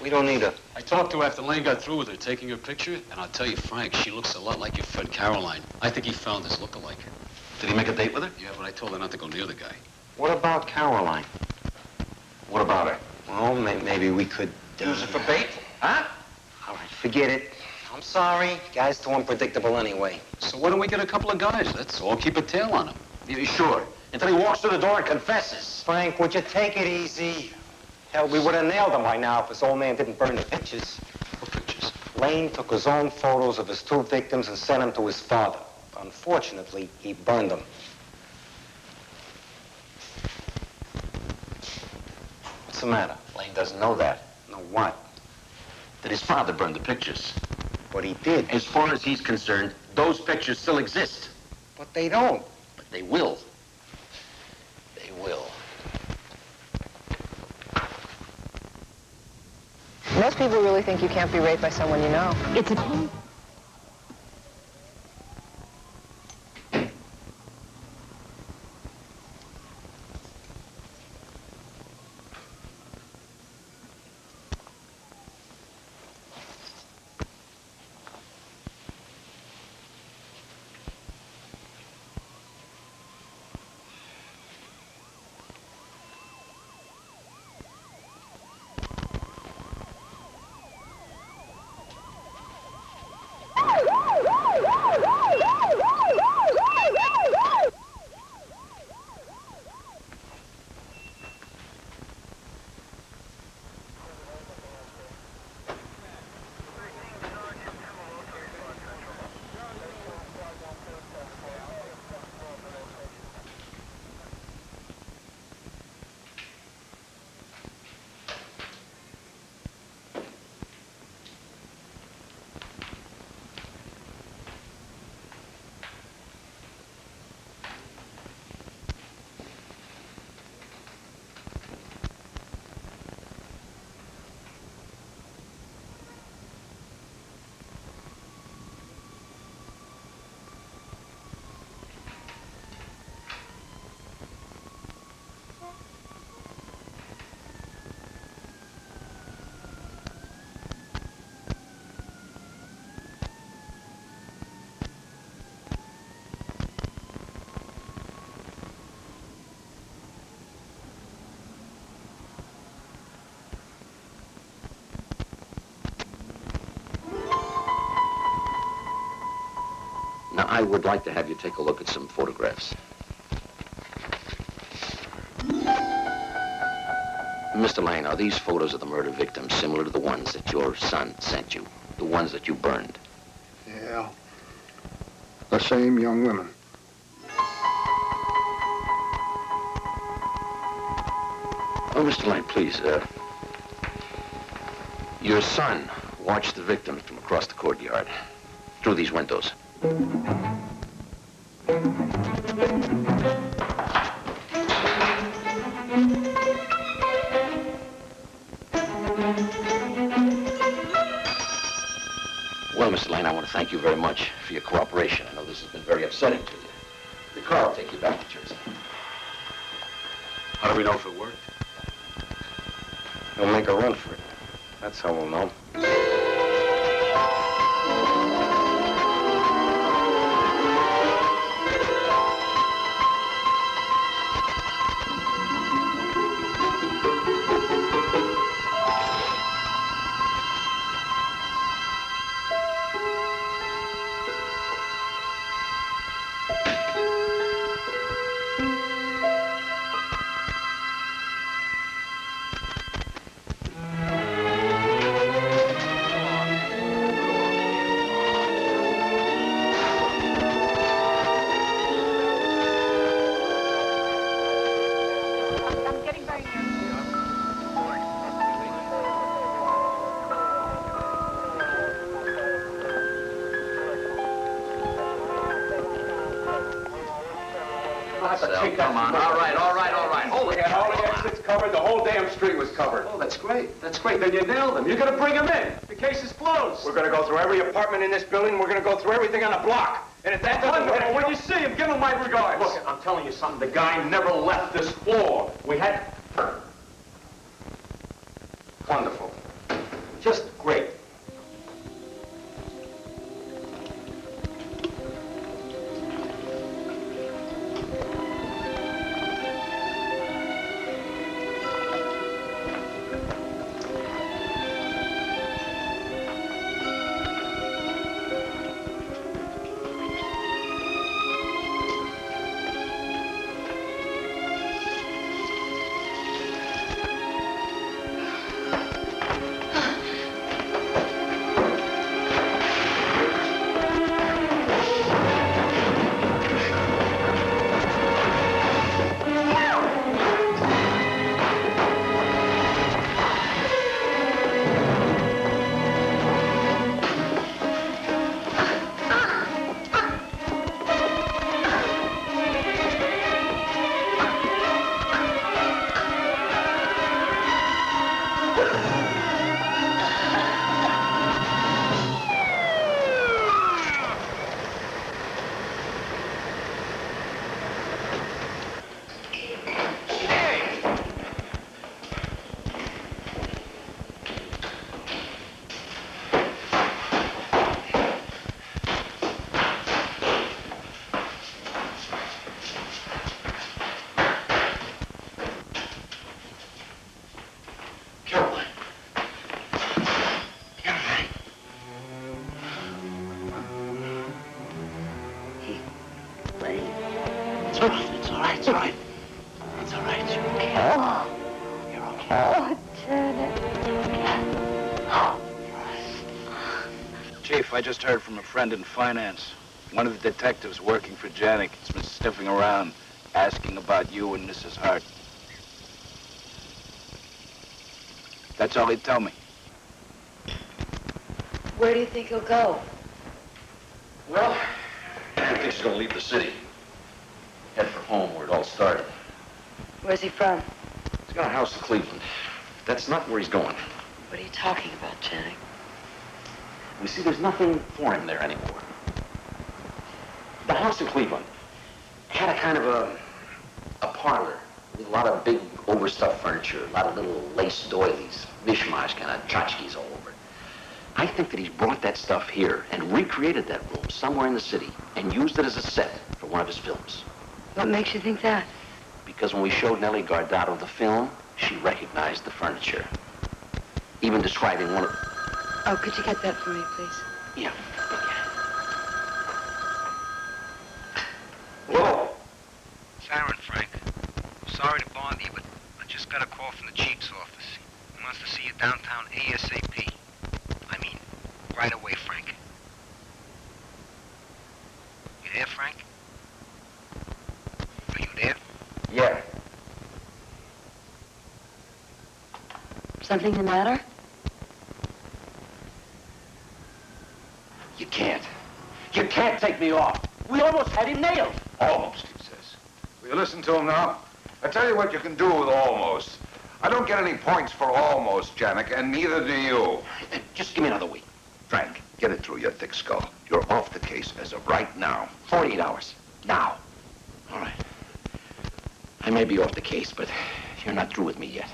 [SPEAKER 6] We don't need her.
[SPEAKER 12] I talked to her after Lane got through with her, taking her picture, and I'll tell you, Frank, she looks a lot like your friend Caroline. I think he found his look-alike.
[SPEAKER 2] Did he make a date with her?
[SPEAKER 12] Yeah, but I told her not to go near the guy.
[SPEAKER 6] What about Caroline?
[SPEAKER 2] What about her?
[SPEAKER 6] Well, maybe we could...
[SPEAKER 2] Use it for bait? Huh?
[SPEAKER 6] All right, forget it. I'm sorry. Guy's too unpredictable anyway.
[SPEAKER 12] So why don't we get a couple of guys? That's all. Keep a tail on him.
[SPEAKER 2] Yeah, sure. Until he walks through the door and confesses.
[SPEAKER 6] Frank, would you take it easy? Hell, we would have nailed him by now if his old man didn't burn the pictures.
[SPEAKER 12] What pictures?
[SPEAKER 6] Lane took his own photos of his 2 victims and sent them to his father. Unfortunately, he burned them. What's the matter?
[SPEAKER 2] Lane doesn't know that.
[SPEAKER 6] Know what?
[SPEAKER 2] That his father burned the pictures.
[SPEAKER 6] But he did.
[SPEAKER 2] As far as he's concerned, those pictures still exist.
[SPEAKER 6] But they don't.
[SPEAKER 2] But they will. They will.
[SPEAKER 19] Most people really think you can't be raped by someone you know.
[SPEAKER 5] It's a...
[SPEAKER 2] Now, I would like to have you take a look at some photographs. Mr. Lane, are these photos of the murder victims similar to the ones that your son sent you? The ones that you burned?
[SPEAKER 18] Yeah. The same young women.
[SPEAKER 2] Oh, Mr. Lane, please, your son watched the victims from across the courtyard, through these windows. Well, Mr. Lane, I want to thank you very much for your cooperation. I know this has been very upsetting to you. The car will take you back to Jersey.
[SPEAKER 8] How do we know if it worked?
[SPEAKER 6] He'll make a run for it. That's how we'll know.
[SPEAKER 2] Come on, all right. Hold it.
[SPEAKER 12] We had all the exits covered, the whole damn street was covered.
[SPEAKER 2] Oh, that's great.
[SPEAKER 12] Then you nailed them. You're gonna bring them in. The case is closed.
[SPEAKER 18] We're gonna go through every apartment in this building. We're gonna go through everything on the block. And if that doesn't work,
[SPEAKER 12] When you see him, give him my regards.
[SPEAKER 8] Look, I'm telling you something. The guy never left this floor. We had... Wonderful. Just great.
[SPEAKER 2] It's all right. You're okay. You're okay.
[SPEAKER 5] Oh, Janet.
[SPEAKER 1] Chief, I just heard from a friend in finance. One of the detectives working for Janik has been sniffing around, asking about you and Mrs. Hart. That's all he'd tell me.
[SPEAKER 5] Where do you think he'll go?
[SPEAKER 2] Well, I think she's gonna leave the city. Head for home where it all started.
[SPEAKER 5] Where's he from?
[SPEAKER 2] He's got a house in Cleveland. That's not where he's going.
[SPEAKER 5] What are you talking about, Janik?
[SPEAKER 2] You see, there's nothing for him there anymore. The house in Cleveland had a kind of a parlor with a lot of big overstuffed furniture, a lot of little lace doilies, mishmash kind of tchotchkes all over it. I think that he's brought that stuff here and recreated that room somewhere in the city and used it as a set for one of his films.
[SPEAKER 5] What makes you think that?
[SPEAKER 2] Because when we showed Nellie Gardato the film, she recognized the furniture. Even describing one of...
[SPEAKER 5] Oh, could you get that for me, please?
[SPEAKER 2] Yeah.
[SPEAKER 6] see you downtown ASAP. I mean, right away, Frank. You there, Frank? Are you there?
[SPEAKER 2] Yeah.
[SPEAKER 5] Something the matter?
[SPEAKER 2] You can't. You can't take me off. We almost had him nailed.
[SPEAKER 1] Almost, he says. Will you listen to him now? I tell you what you can do with almost. I don't get any points for almost, Janik, and neither do you.
[SPEAKER 2] Just give me another week.
[SPEAKER 1] Frank, get it through your thick skull. You're off the case as of right now.
[SPEAKER 2] 48 hours. Now. All right. I may be off the case, but you're not through with me yet.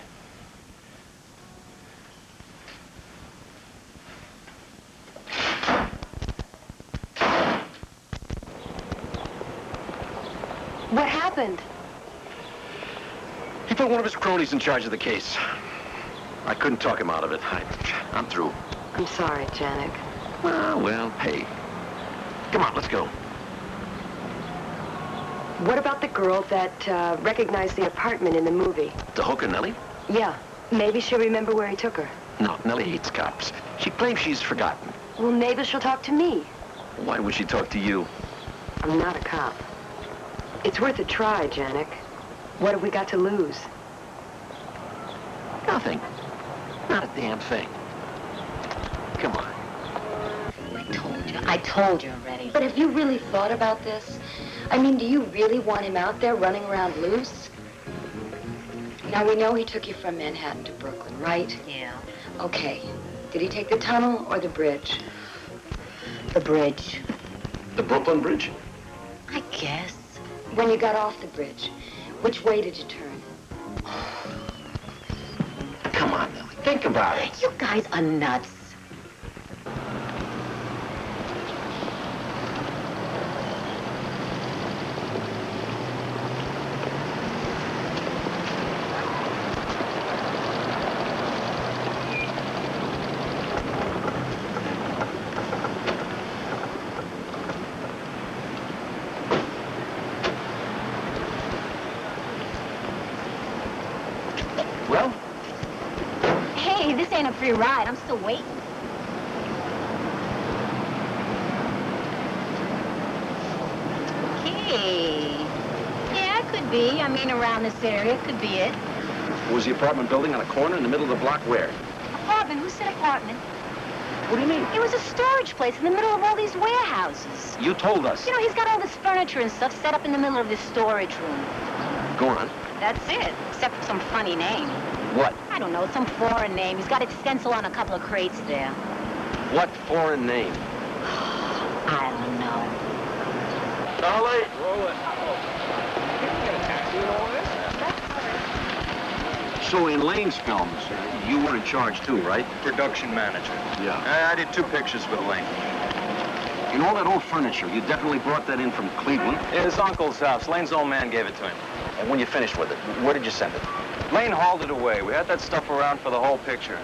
[SPEAKER 5] What happened?
[SPEAKER 2] He put one of his cronies in charge of the case. I couldn't talk him out of it. I'm through.
[SPEAKER 5] I'm sorry, Janik.
[SPEAKER 2] Well, hey. Come on, let's go.
[SPEAKER 5] What about the girl that recognized the apartment in the movie?
[SPEAKER 2] The hooker, Nellie?
[SPEAKER 5] Yeah. Maybe she'll remember where he took her.
[SPEAKER 2] No, Nellie hates cops. She claims she's forgotten.
[SPEAKER 5] Well, maybe she'll talk to me.
[SPEAKER 2] Why would she talk to you?
[SPEAKER 5] I'm not a cop. It's worth a try, Janik. What have we got to lose?
[SPEAKER 2] Nothing. Not a damn thing. Come on.
[SPEAKER 17] I told you already.
[SPEAKER 5] But have you really thought about this? I mean, do you really want him out there running around loose? Now, we know he took you from Manhattan to Brooklyn, right?
[SPEAKER 17] Yeah.
[SPEAKER 5] Okay. Did he take the tunnel or the bridge?
[SPEAKER 17] The bridge.
[SPEAKER 2] The Brooklyn Bridge?
[SPEAKER 17] I guess.
[SPEAKER 5] When you got off the bridge, which way did you turn?
[SPEAKER 2] Come on, Nellie. Think about it.
[SPEAKER 17] You guys are nuts.
[SPEAKER 2] Well?
[SPEAKER 17] Hey, this ain't a free ride. I'm still waiting. Okay. Yeah, it could be. I mean, around this area, could be it.
[SPEAKER 2] Was the apartment building on a corner in the middle of the block where?
[SPEAKER 17] Apartment? Who said apartment?
[SPEAKER 2] What do you mean?
[SPEAKER 17] It was a storage place in the middle of all these warehouses.
[SPEAKER 2] You told us.
[SPEAKER 17] You know, he's got all this furniture and stuff set up in the middle of this storage room.
[SPEAKER 2] Go on.
[SPEAKER 17] That's it, except for some funny name.
[SPEAKER 2] What?
[SPEAKER 17] I don't know, some foreign name. He's got its stencil on a couple of crates there.
[SPEAKER 2] What foreign name?
[SPEAKER 17] I don't know.
[SPEAKER 2] Charlie?
[SPEAKER 8] Roll it. Get a taxi and all this?
[SPEAKER 2] So in Lane's films, you were in charge too, right?
[SPEAKER 8] Production manager.
[SPEAKER 2] Yeah.
[SPEAKER 8] I did 2 pictures with Lane.
[SPEAKER 2] And all that old furniture, you definitely brought that in from Cleveland?
[SPEAKER 9] His uncle's house. Lane's old man gave it to him.
[SPEAKER 2] And when you finished with it, where did you send it?
[SPEAKER 9] Lane hauled it away. We had that stuff around for the whole picture.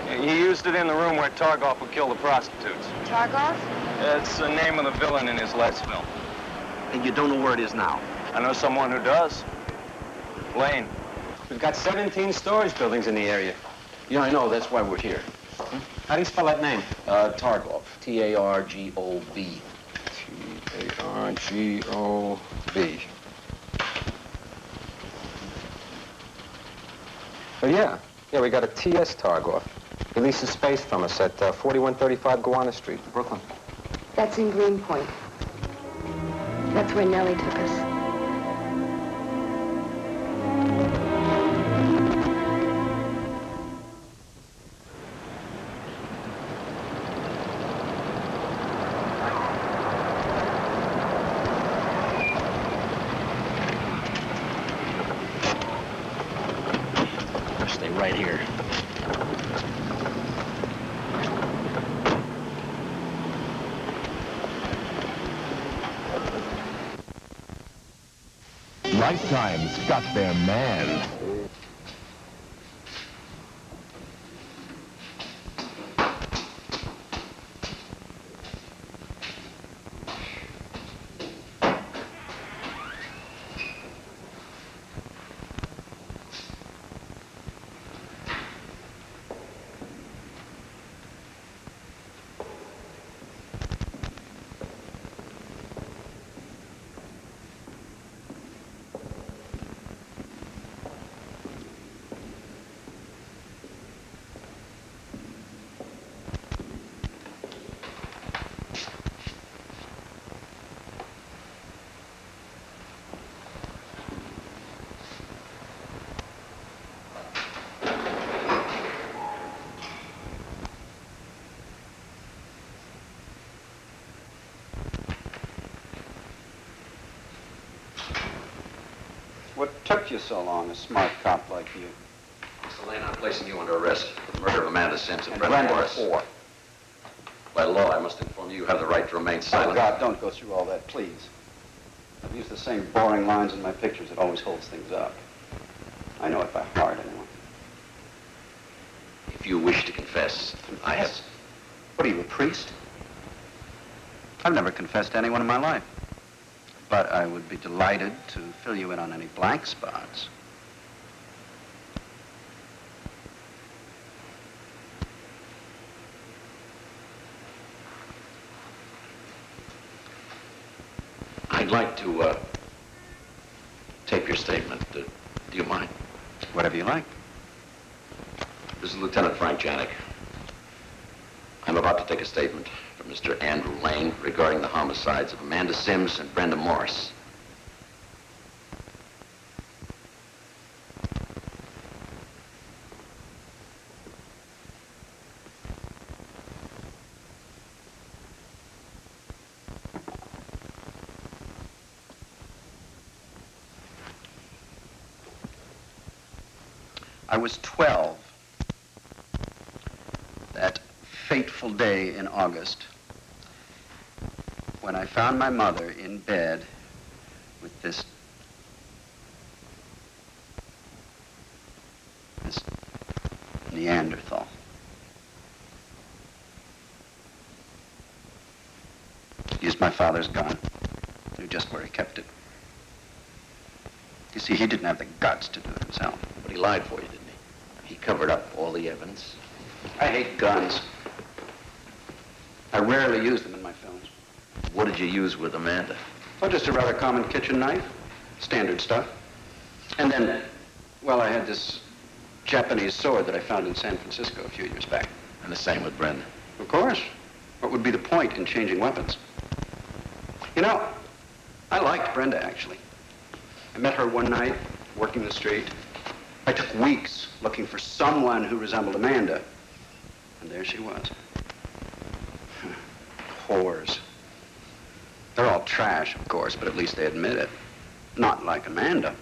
[SPEAKER 9] He used it in the room where Targoff would kill the prostitutes.
[SPEAKER 5] Targoff?
[SPEAKER 9] It's the name of the villain in his last film.
[SPEAKER 2] And you don't know where it is now?
[SPEAKER 9] I know someone who does. Lane. We've got 17 storage buildings in the area.
[SPEAKER 2] Yeah, I know. That's why we're here.
[SPEAKER 9] How do you spell that name?
[SPEAKER 2] Targoff. T-A-R-G-O-V.
[SPEAKER 9] T-A-R-G-O-V. Oh, yeah, we got a T.S. Targoff. He leases space from us at 4135 Gowanus Street, Brooklyn.
[SPEAKER 5] That's in Greenpoint. That's where Nellie took us.
[SPEAKER 2] Stay right here.
[SPEAKER 20] Lifetime's got their man.
[SPEAKER 10] What took you so long, a smart cop like you?
[SPEAKER 2] Mr. Lane, I'm placing you under arrest for the murder of Amanda Sims and
[SPEAKER 10] Brenda
[SPEAKER 2] Brenda Morris.
[SPEAKER 10] Moore.
[SPEAKER 2] By law, I must inform you have the right to remain
[SPEAKER 10] Oh,
[SPEAKER 2] silent.
[SPEAKER 10] God, don't go through all that, please. I've used the same boring lines in my pictures. It always holds things up. I know it by heart, anyway.
[SPEAKER 2] If you wish to confess, I have...
[SPEAKER 10] What are you, a priest? I've never confessed to anyone in my life. But I would be delighted to fill you in on any blank spots.
[SPEAKER 2] I'd like to, tape your statement. Do you mind?
[SPEAKER 10] Whatever you like.
[SPEAKER 2] This is Lieutenant Frank Janik. I'm about to take a statement from Mr. Andrew Lane regarding the homicides of Amanda Sims and Brenda Morris.
[SPEAKER 10] I was 12 that fateful day in August when I found my mother in bed with this Neanderthal. Used my father's gun. Knew just where he kept it. You see, he didn't have the guts to do it himself.
[SPEAKER 2] But he lied for you, didn't he? He covered up all the evidence.
[SPEAKER 10] I hate guns. I rarely use them in my films.
[SPEAKER 2] What did you use with Amanda?
[SPEAKER 10] Oh, just a rather common kitchen knife. Standard stuff. And then, well, I had this Japanese sword that I found in San Francisco a few years back.
[SPEAKER 2] And the same with Brenda.
[SPEAKER 10] Of course. What would be the point in changing weapons? You know, I liked Brenda, actually. I met her one night, working the street. I took weeks looking for someone who resembled Amanda. And there she was. Whores. They're all trash, of course, but at least they admit it. Not like Amanda.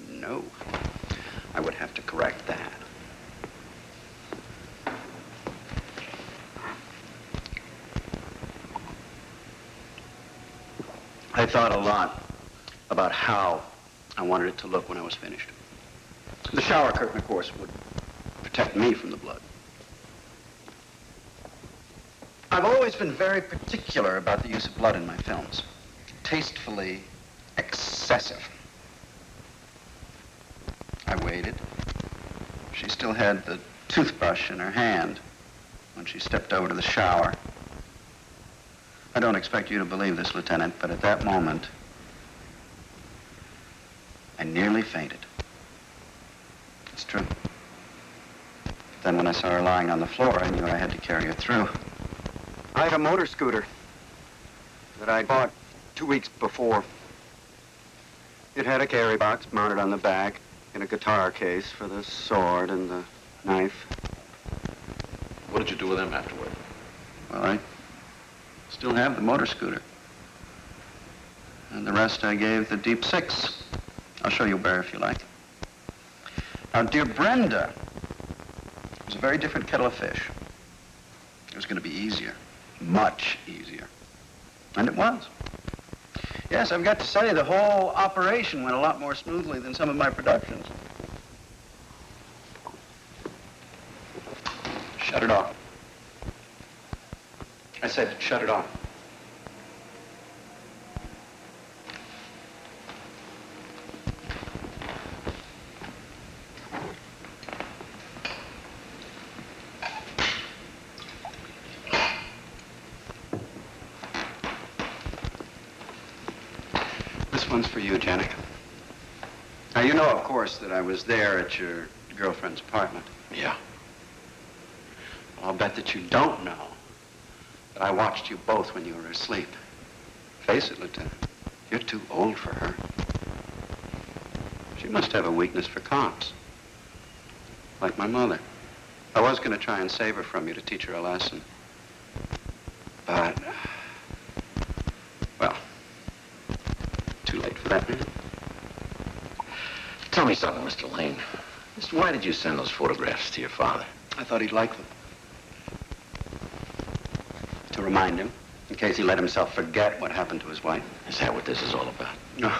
[SPEAKER 10] No. I would have to correct that. I thought a lot about how I wanted it to look when I was finished. The shower curtain, of course, would protect me from the blood. I've always been very particular about the use of blood in my films. Tastefully excessive. I waited. She still had the toothbrush in her hand when she stepped over to the shower. I don't expect you to believe this, Lieutenant, but at that moment, I nearly fainted. It's true. Then when I saw her lying on the floor, I knew I had to carry her through. I had a motor scooter that I bought 2 weeks before. It had a carry box mounted on the back and a guitar case for the sword and the knife.
[SPEAKER 2] What did you do with them afterward?
[SPEAKER 10] Well, I still have the motor scooter. And the rest I gave the Deep Six. I'll show you where if you like. Now, dear Brenda was a very different kettle of fish. It was going to be easier, much easier. And it was. Yes, I've got to say, the whole operation went a lot more smoothly than some of my productions. Shut it off. I said, shut it off. This one's for you, Janik. Now, you know, of course, that I was there at your girlfriend's apartment.
[SPEAKER 2] Yeah.
[SPEAKER 10] Well, I'll bet that you don't know that I watched you both when you were asleep. Face it, Lieutenant, you're too old for her. She must have a weakness for cops, like my mother. I was going to try and save her from you to teach her a lesson. But, well, too late for that now.
[SPEAKER 2] Tell me something, Mr. Lane. Why did you send those photographs to your father?
[SPEAKER 10] I thought he'd like them. To remind him, in case he let himself forget what happened to his wife.
[SPEAKER 2] Is that what this is all about?
[SPEAKER 10] No.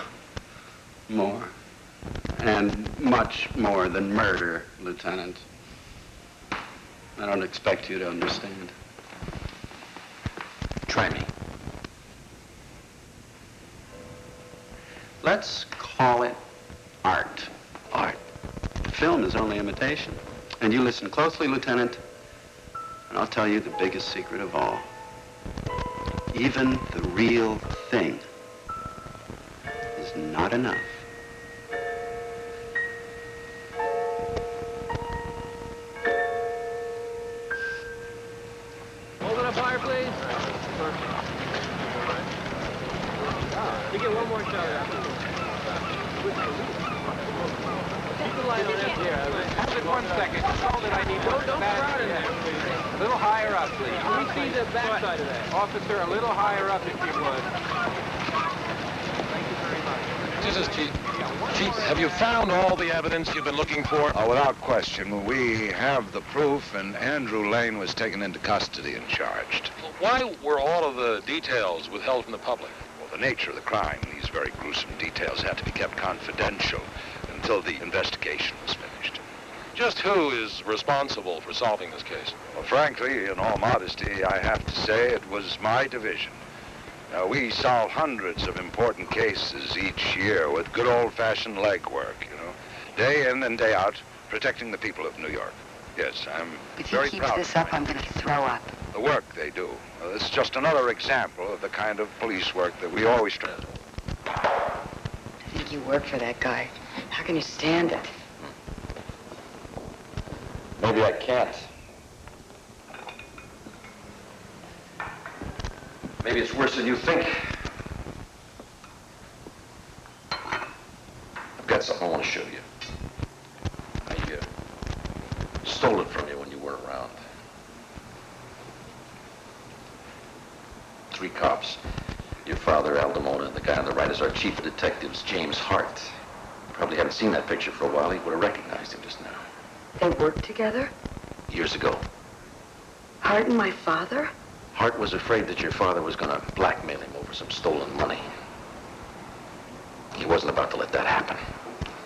[SPEAKER 10] More. And much more than murder, Lieutenant. I don't expect you to understand.
[SPEAKER 2] Try me.
[SPEAKER 10] Let's call it art.
[SPEAKER 2] Art?
[SPEAKER 10] Film is only imitation. And you listen closely, Lieutenant, and I'll tell you the biggest secret of all. Even the real thing is not enough.
[SPEAKER 15] Hold it up higher, please. You get one more shot at that. Keep the light on it here. Just 1 second. That's all that I need. Don't crowd in there. A little higher up, please. Let me see the backside of that. Officer, a little higher up, if you would. Thank you very much.
[SPEAKER 21] This is Chief. Chief, have you found all the evidence you've been looking for?
[SPEAKER 22] Without question. We have the proof, and Andrew Lane was taken into custody and charged.
[SPEAKER 21] Why were all of the details withheld from the public?
[SPEAKER 22] Well, the nature of the crime, these very gruesome details had to be kept confidential until the investigation was finished.
[SPEAKER 21] Just who is responsible for solving this case?
[SPEAKER 22] Well, frankly, in all modesty, I have to say it was my division. Now, we solve hundreds of important cases each year with good old-fashioned legwork, you know, day in and day out, protecting the people of New York. Yes, I'm very proud.
[SPEAKER 5] If he keeps this up, I'm going to throw up.
[SPEAKER 22] The work they do. This is just another example of the kind of police work that we always try to do.
[SPEAKER 5] I think you work for that guy. How can you stand it?
[SPEAKER 2] Maybe I can't. Maybe it's worse than you think. I've got something I want to show you. I stole it from you when you weren't around. 3 cops. Your father, Al Damona, and the guy on the right is our chief of detectives, James Hart. Probably haven't seen that picture for a while. He would have recognized him just now.
[SPEAKER 5] They worked together?
[SPEAKER 2] Years ago.
[SPEAKER 5] Hart and my father?
[SPEAKER 2] Hart was afraid that your father was going to blackmail him over some stolen money. He wasn't about to let that happen.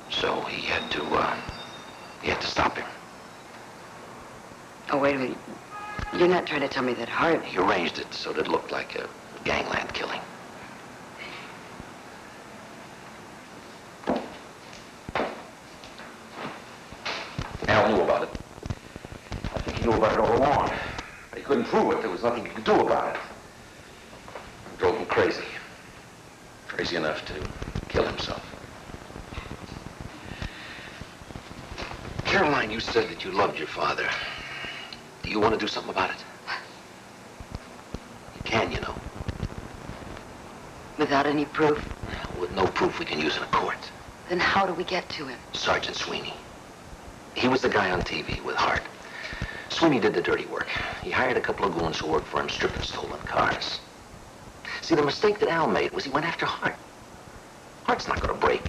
[SPEAKER 2] So he had to stop him.
[SPEAKER 5] Oh, wait a minute. You're not trying to tell me that Hart...
[SPEAKER 2] He arranged it so that it looked like a gangland killing. Al knew about it. I think he knew about it all along. But he couldn't prove it. There was nothing he could do about it. It drove him crazy. Crazy enough to kill himself. Caroline, you said that you loved your father. Do you want to do something about it? You can, you know.
[SPEAKER 5] Without any proof?
[SPEAKER 2] With no proof we can use in a court.
[SPEAKER 5] Then how do we get to him?
[SPEAKER 2] Sergeant Sweeney. He was the guy on TV with Hart. Sweeney did the dirty work. He hired a couple of goons who worked for him stripping stolen cars. See, the mistake that Al made was he went after Hart. Hart's not going to break.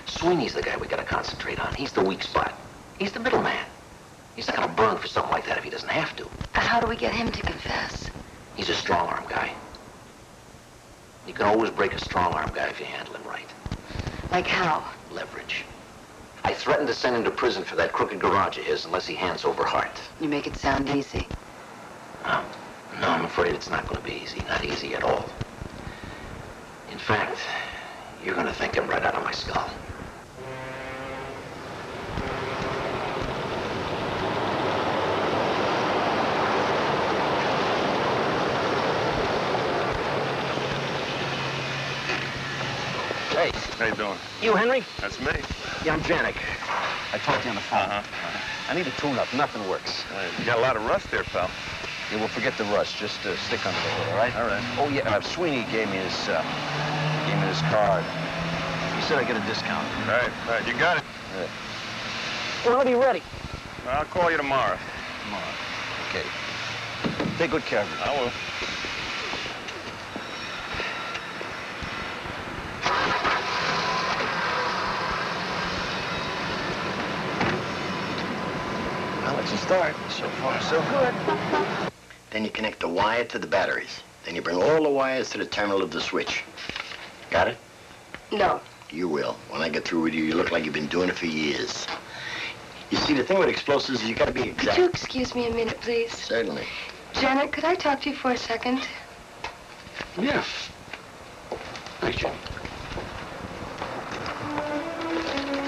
[SPEAKER 2] Sweeney's the guy we got to concentrate on. He's the weak spot. He's the middleman. He's not going to burn for something like that if he doesn't have to.
[SPEAKER 5] How do we get him to confess?
[SPEAKER 2] He's a strong-arm guy. You can always break a strong-arm guy if you handle him right.
[SPEAKER 5] Like how?
[SPEAKER 2] Leverage. I threatened to send him to prison for that crooked garage of his unless he hands over Hart.
[SPEAKER 5] You make it sound easy.
[SPEAKER 2] No, I'm afraid it's not going to be easy. Not easy at all. In fact, you're going to think I'm right out of my skull.
[SPEAKER 8] Hey. How you doing?
[SPEAKER 9] You, Henry?
[SPEAKER 8] That's me.
[SPEAKER 9] Yeah, I'm Janik. I talked to you on the phone. I need a tune-up. Nothing works.
[SPEAKER 8] You got a lot of rust there, pal.
[SPEAKER 9] Yeah, well, forget the rust. Just stick under the hood, all right?
[SPEAKER 8] All right.
[SPEAKER 9] Oh, yeah, Sweeney gave me his card. He said I get a discount.
[SPEAKER 8] Right. You got it.
[SPEAKER 9] Yeah. Well, I'll be ready.
[SPEAKER 8] I'll call you tomorrow.
[SPEAKER 9] Tomorrow. Okay. Take good care of yourself.
[SPEAKER 8] I will.
[SPEAKER 2] start. So far, so good. Then you connect the wire to the batteries. Then you bring all the wires to the terminal of the switch. Got it?
[SPEAKER 5] No.
[SPEAKER 2] You will. When I get through with you, you look like you've been doing it for years. You see, the thing with explosives is you gotta be exact.
[SPEAKER 5] Could you excuse me a minute, please?
[SPEAKER 2] Certainly.
[SPEAKER 5] Janet, could I talk to you for a second?
[SPEAKER 2] Yeah. Thanks, Jim.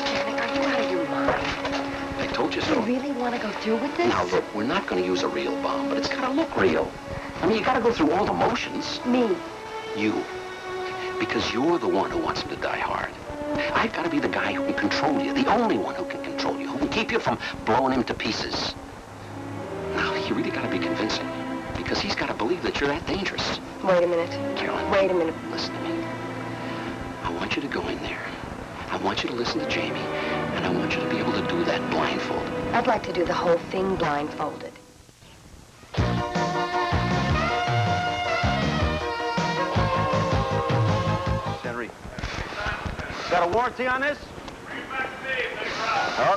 [SPEAKER 5] Janet, are you out of your mind?
[SPEAKER 2] I told you
[SPEAKER 5] Do
[SPEAKER 2] so.
[SPEAKER 5] you really want to go through with this?
[SPEAKER 2] Now, look, we're not gonna use a real bomb, but it's gotta look real. I mean, you gotta go through all the motions.
[SPEAKER 5] Me.
[SPEAKER 2] You. Because you're the one who wants him to die hard. I've got to be the guy who can control you, the only one who can control you, who can keep you from blowing him to pieces. Now, you really got to be convincing, because he's got to believe that you're that dangerous.
[SPEAKER 5] Wait a minute.
[SPEAKER 2] Carolyn.
[SPEAKER 5] Wait a minute.
[SPEAKER 2] Listen to me. I want you to go in there. I want you to listen to Jamie, and I want you to be able to do that blindfolded.
[SPEAKER 5] I'd like to do the whole thing blindfolded.
[SPEAKER 8] Henry. Got a warranty on this?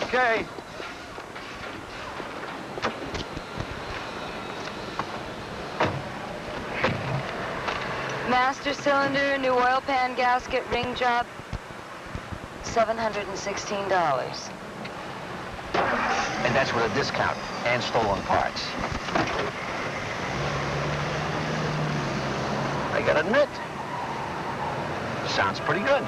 [SPEAKER 8] Okay.
[SPEAKER 5] Master cylinder, new oil pan gasket, ring job, $716.
[SPEAKER 2] And that's with a discount and stolen parts. I gotta admit, sounds pretty good.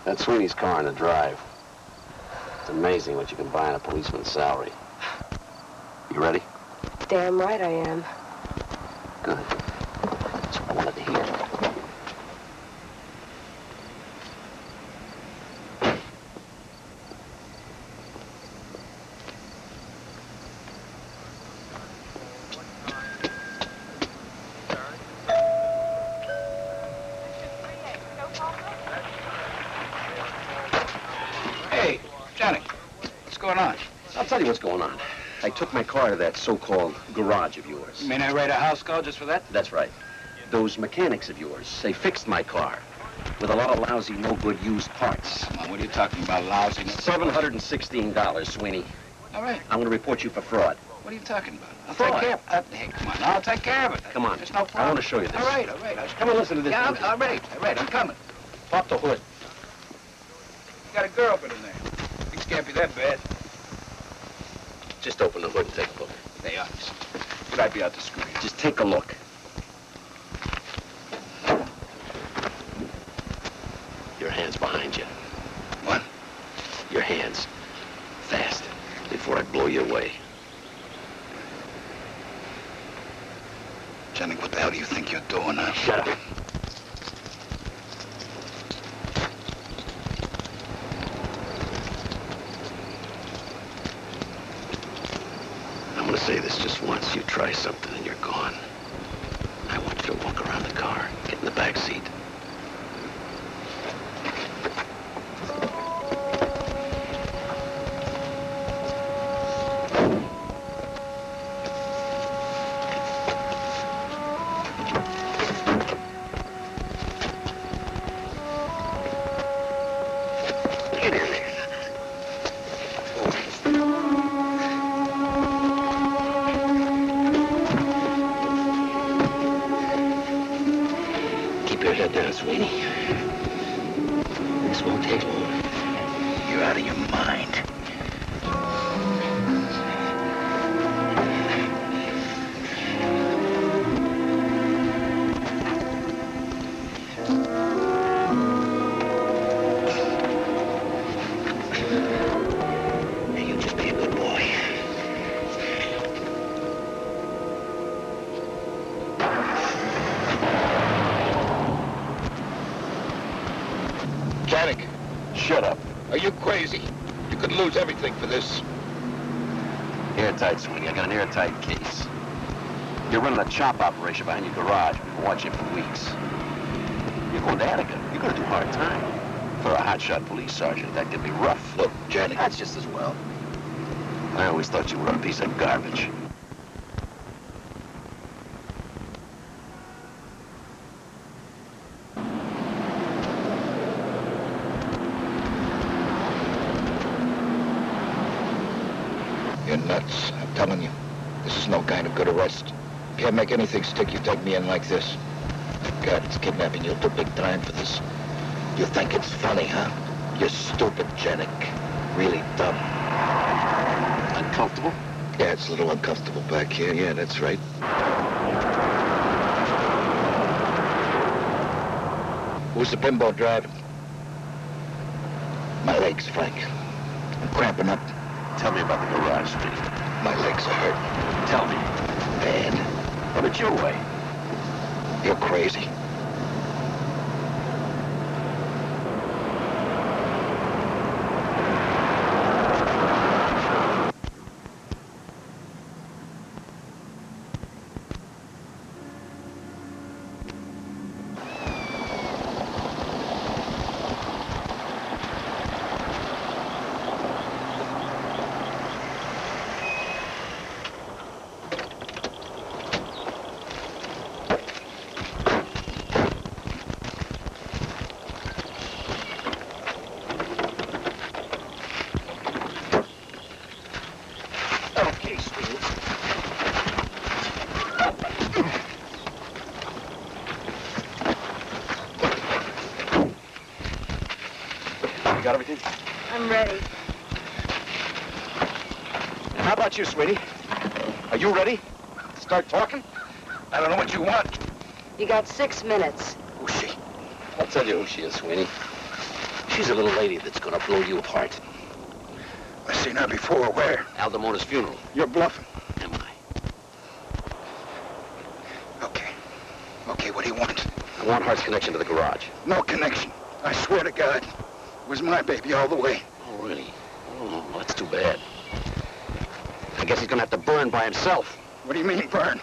[SPEAKER 4] That's Sweeney's car in the drive. It's amazing what you can buy on a policeman's salary. You ready?
[SPEAKER 5] Damn right I am.
[SPEAKER 4] Good. That's what I wanted to hear.
[SPEAKER 1] Hey, Johnny, what's going on?
[SPEAKER 2] I'll tell you what's going on. I took my car to that so-called garage of yours.
[SPEAKER 1] You mean I write a house call just for that?
[SPEAKER 2] That's right. Those mechanics of yours, they fixed my car with a lot of lousy, no-good used parts.
[SPEAKER 1] Come on, what are you talking about, lousy?
[SPEAKER 2] $716, Sweeney.
[SPEAKER 1] All right.
[SPEAKER 2] I'm going to report you for fraud.
[SPEAKER 1] What are you talking about? I'll
[SPEAKER 2] Fraud.
[SPEAKER 1] take care of it. Hey, come on, I'll take care of it.
[SPEAKER 2] Come on.
[SPEAKER 1] There's no problem.
[SPEAKER 2] I want to show you this.
[SPEAKER 1] All right.
[SPEAKER 2] Come and listen to this.
[SPEAKER 1] Yeah,
[SPEAKER 2] Listen.
[SPEAKER 1] all right, I'm coming.
[SPEAKER 2] Pop the hood.
[SPEAKER 1] You got a girl in there. Things can't be that bad.
[SPEAKER 2] Just open the hood and take a look.
[SPEAKER 1] Hey, honest. Would I be out to screw you?
[SPEAKER 2] Just take a look. Your hands behind you.
[SPEAKER 1] What?
[SPEAKER 2] Your hands. Fast. Before I blow you away.
[SPEAKER 1] Johnny, what the hell do you think you're doing, huh?
[SPEAKER 2] Shut up. I'm gonna say this just once. You try something and you're gone. I want you to walk around the car, get in the back seat. Keep your head down, Sweeney. This won't take long.
[SPEAKER 1] You're out of your mind.
[SPEAKER 2] Hey, you just be a good boy.
[SPEAKER 1] Janik, shut up. Are you crazy? You could lose everything for this.
[SPEAKER 2] Airtight, Sweeney. I got an airtight case. You're running a chop operation behind your garage. We've been watching you for weeks. You're going to Attica. You're going to do hard time.
[SPEAKER 4] For a hotshot police sergeant, that could be rough.
[SPEAKER 2] Look, Janet.
[SPEAKER 4] That's just as well. I always thought you were a piece of garbage.
[SPEAKER 1] You're nuts, I'm telling you. This is no kind of good arrest. Can't make anything stick, you take me in like this. God, it's kidnapping. You'll do big time for this. You think it's funny, huh? You're stupid, Janik. Really dumb.
[SPEAKER 4] Uncomfortable?
[SPEAKER 1] Yeah, it's a little uncomfortable back here. Yeah, that's right. Who's the bimbo driving? My legs, Frank. I'm cramping up.
[SPEAKER 4] Tell me about the garage, Steve.
[SPEAKER 1] My legs are hurting.
[SPEAKER 4] Tell me.
[SPEAKER 1] Bad.
[SPEAKER 4] Put it your way.
[SPEAKER 1] You're crazy.
[SPEAKER 4] Got everything?
[SPEAKER 5] I'm ready.
[SPEAKER 4] How about you, sweetie? Are you ready? Start talking?
[SPEAKER 1] I don't know what you want.
[SPEAKER 5] You got 6 minutes.
[SPEAKER 1] Who's she?
[SPEAKER 4] I'll tell you who she is, Sweeney. She's a little lady that's gonna blow you apart.
[SPEAKER 1] I've seen her before. Where?
[SPEAKER 4] Aldamona's funeral.
[SPEAKER 1] You're bluffing.
[SPEAKER 4] Am I?
[SPEAKER 1] Okay. Okay, what do you want?
[SPEAKER 4] I want Hart's connection to the garage.
[SPEAKER 1] No connection. I swear to God. It was my baby all the way.
[SPEAKER 4] Oh, really? Oh, well, that's too bad. I guess he's gonna have to burn by himself.
[SPEAKER 1] What do you mean, burn?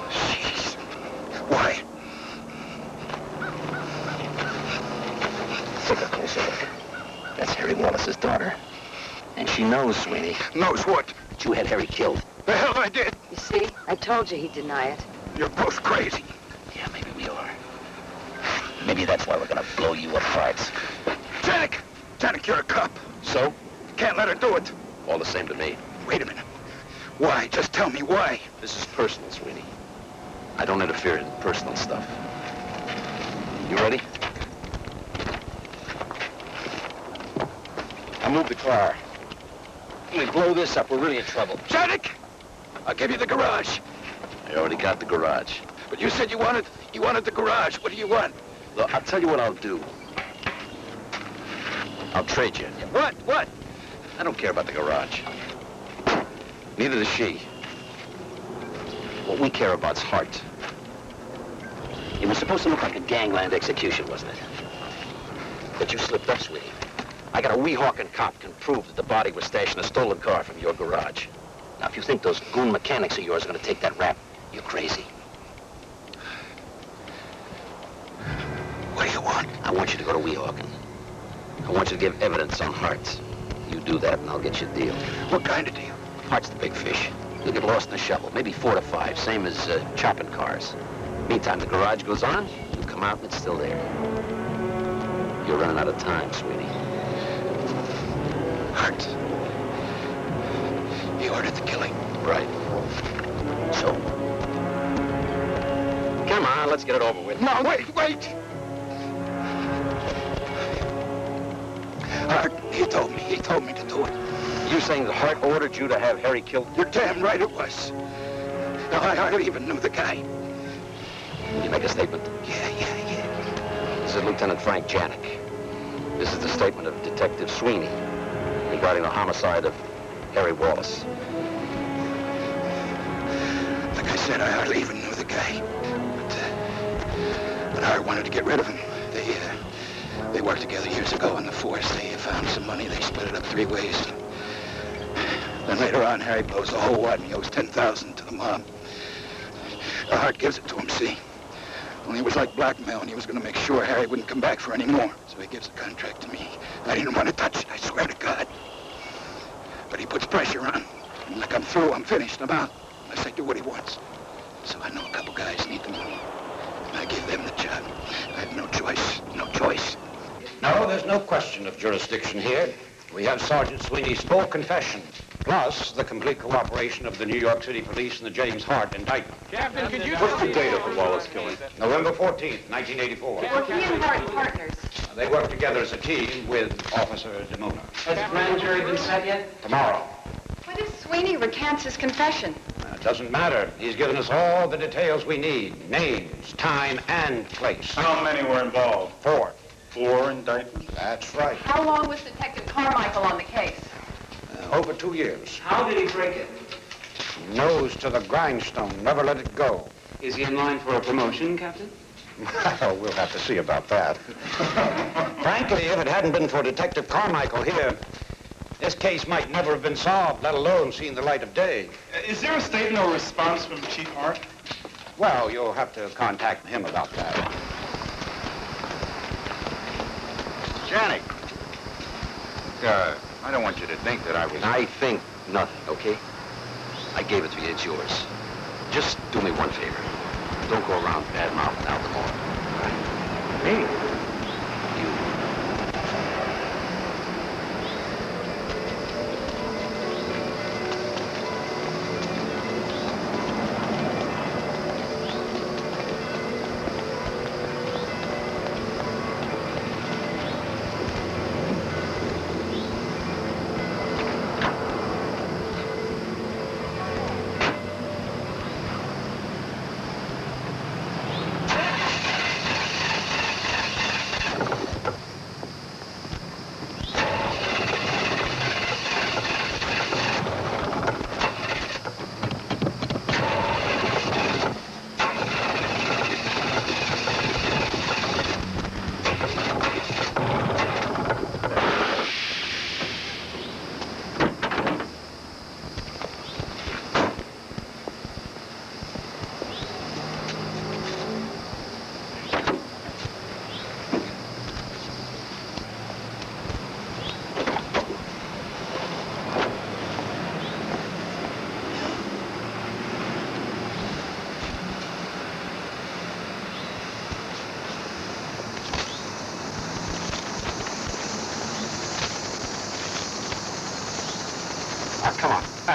[SPEAKER 1] Jeez. Why?
[SPEAKER 4] Take a closer look. That's Harry Wallace's daughter. And she knows, Sweeney.
[SPEAKER 1] Knows what?
[SPEAKER 4] That you had Harry killed.
[SPEAKER 1] The hell I did.
[SPEAKER 5] You see? I told you he'd deny it.
[SPEAKER 1] You're both crazy.
[SPEAKER 4] Yeah, maybe we are. Maybe that's why we're gonna blow you apart.
[SPEAKER 1] Janik! Janik, you're a cop.
[SPEAKER 4] So?
[SPEAKER 1] Can't let her do it.
[SPEAKER 4] All the same to me.
[SPEAKER 1] Wait a minute. Why? Just tell me why.
[SPEAKER 4] This is personal, Sweeney. I don't interfere in personal stuff. You ready? I'll move the car. When we blow this up, we're really in trouble.
[SPEAKER 1] Janik! I'll give you the garage.
[SPEAKER 4] I already got the garage.
[SPEAKER 1] But you said you wanted the garage. What do you want?
[SPEAKER 4] Look, I'll tell you what I'll do. I'll trade you.
[SPEAKER 1] What? What?
[SPEAKER 4] I don't care about the garage. Neither does she. What we care about's Hart. It was supposed to look like a gangland execution, wasn't it? But you slipped up, sweetie. I got a Weehawken cop can prove that the body was stashed in a stolen car from your garage. Now, if you think those goon mechanics of yours are going to take that rap, you're crazy.
[SPEAKER 1] What do you want?
[SPEAKER 4] I want you to go to Weehawken. I want you to give evidence on Hart. You do that, and I'll get you a deal.
[SPEAKER 1] What kind of deal?
[SPEAKER 4] Hart's the big fish. You'll get lost in the shovel, maybe 4 to 5, same as chopping cars. Meantime, the garage goes on, you come out, and it's still there. You're running out of time, sweetie.
[SPEAKER 1] Hart. He ordered the killing.
[SPEAKER 4] Right. So? Come on, let's get it over with.
[SPEAKER 1] No, wait! Hart, he told me to do it.
[SPEAKER 4] You saying that Hart ordered you to have Harry killed?
[SPEAKER 1] You're damn right it was. Now, I hardly even knew the guy.
[SPEAKER 4] Will you make a statement?
[SPEAKER 1] Yeah.
[SPEAKER 4] This is Lieutenant Frank Janik. This is the statement of Detective Sweeney regarding the homicide of Harry Wallace.
[SPEAKER 1] Like I said, I hardly even knew the guy. But Hart wanted to get rid of him. They worked together years ago in the force. They found some money. They split it up 3 ways. Then later on, Harry blows the whole wad and he owes $10,000 to the mob. Hart gives it to him, see?
[SPEAKER 18] Only it was like blackmail, and he was going to make sure Harry wouldn't come back for any more. So he gives the contract to me. I didn't want to touch it, I swear to God. But he puts pressure on. And like I'm through, I'm finished, I'm out. Unless I do what he wants. So I know a couple guys need the money. And I give them the job. I have no choice, no choice.
[SPEAKER 3] No, there's no question of jurisdiction here. We have Sergeant Sweeney's full confession, plus the complete cooperation of the New York City Police and the James Hart indictment.
[SPEAKER 15] Captain, could you...
[SPEAKER 3] What's the date of the Wallace killing? November 14th, 1984.
[SPEAKER 13] Were he and Hart partners?
[SPEAKER 3] They work together as a team with Officer DeMuna.
[SPEAKER 2] Has the grand jury been set yet?
[SPEAKER 3] Tomorrow.
[SPEAKER 5] What if Sweeney recants his confession?
[SPEAKER 3] It doesn't matter. He's given us all the details we need. Names, time, and place.
[SPEAKER 8] How many were involved?
[SPEAKER 3] 4.
[SPEAKER 8] 4 indictments?
[SPEAKER 3] That's right.
[SPEAKER 7] How long was Detective Carmichael on the case?
[SPEAKER 3] Over 2 years.
[SPEAKER 2] How did he break it?
[SPEAKER 3] Nose to the grindstone, never let it go.
[SPEAKER 2] Is he in line for a promotion, Captain?
[SPEAKER 3] Well, we'll have to see about that. Frankly, if it hadn't been for Detective Carmichael here, this case might never have been solved, let alone seen the light of day.
[SPEAKER 8] Is there a statement or response from Chief Hart?
[SPEAKER 3] Well, you'll have to contact him about that.
[SPEAKER 14] Johnny. I don't want you to think that I was...
[SPEAKER 4] I think nothing, okay? I gave it to you, it's yours. Just do me one favor. Don't go around bad-mouthing alcohol.
[SPEAKER 2] Me?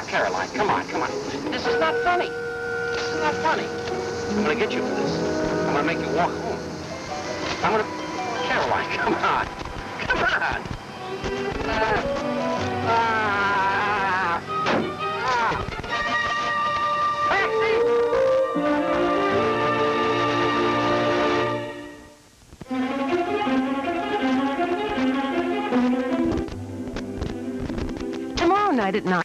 [SPEAKER 3] Caroline, come on, come on. This is not funny. This is not funny. I'm gonna get you for this. I'm gonna make you walk home. I'm gonna... Caroline, come on. Come on.
[SPEAKER 7] Tomorrow night at 9.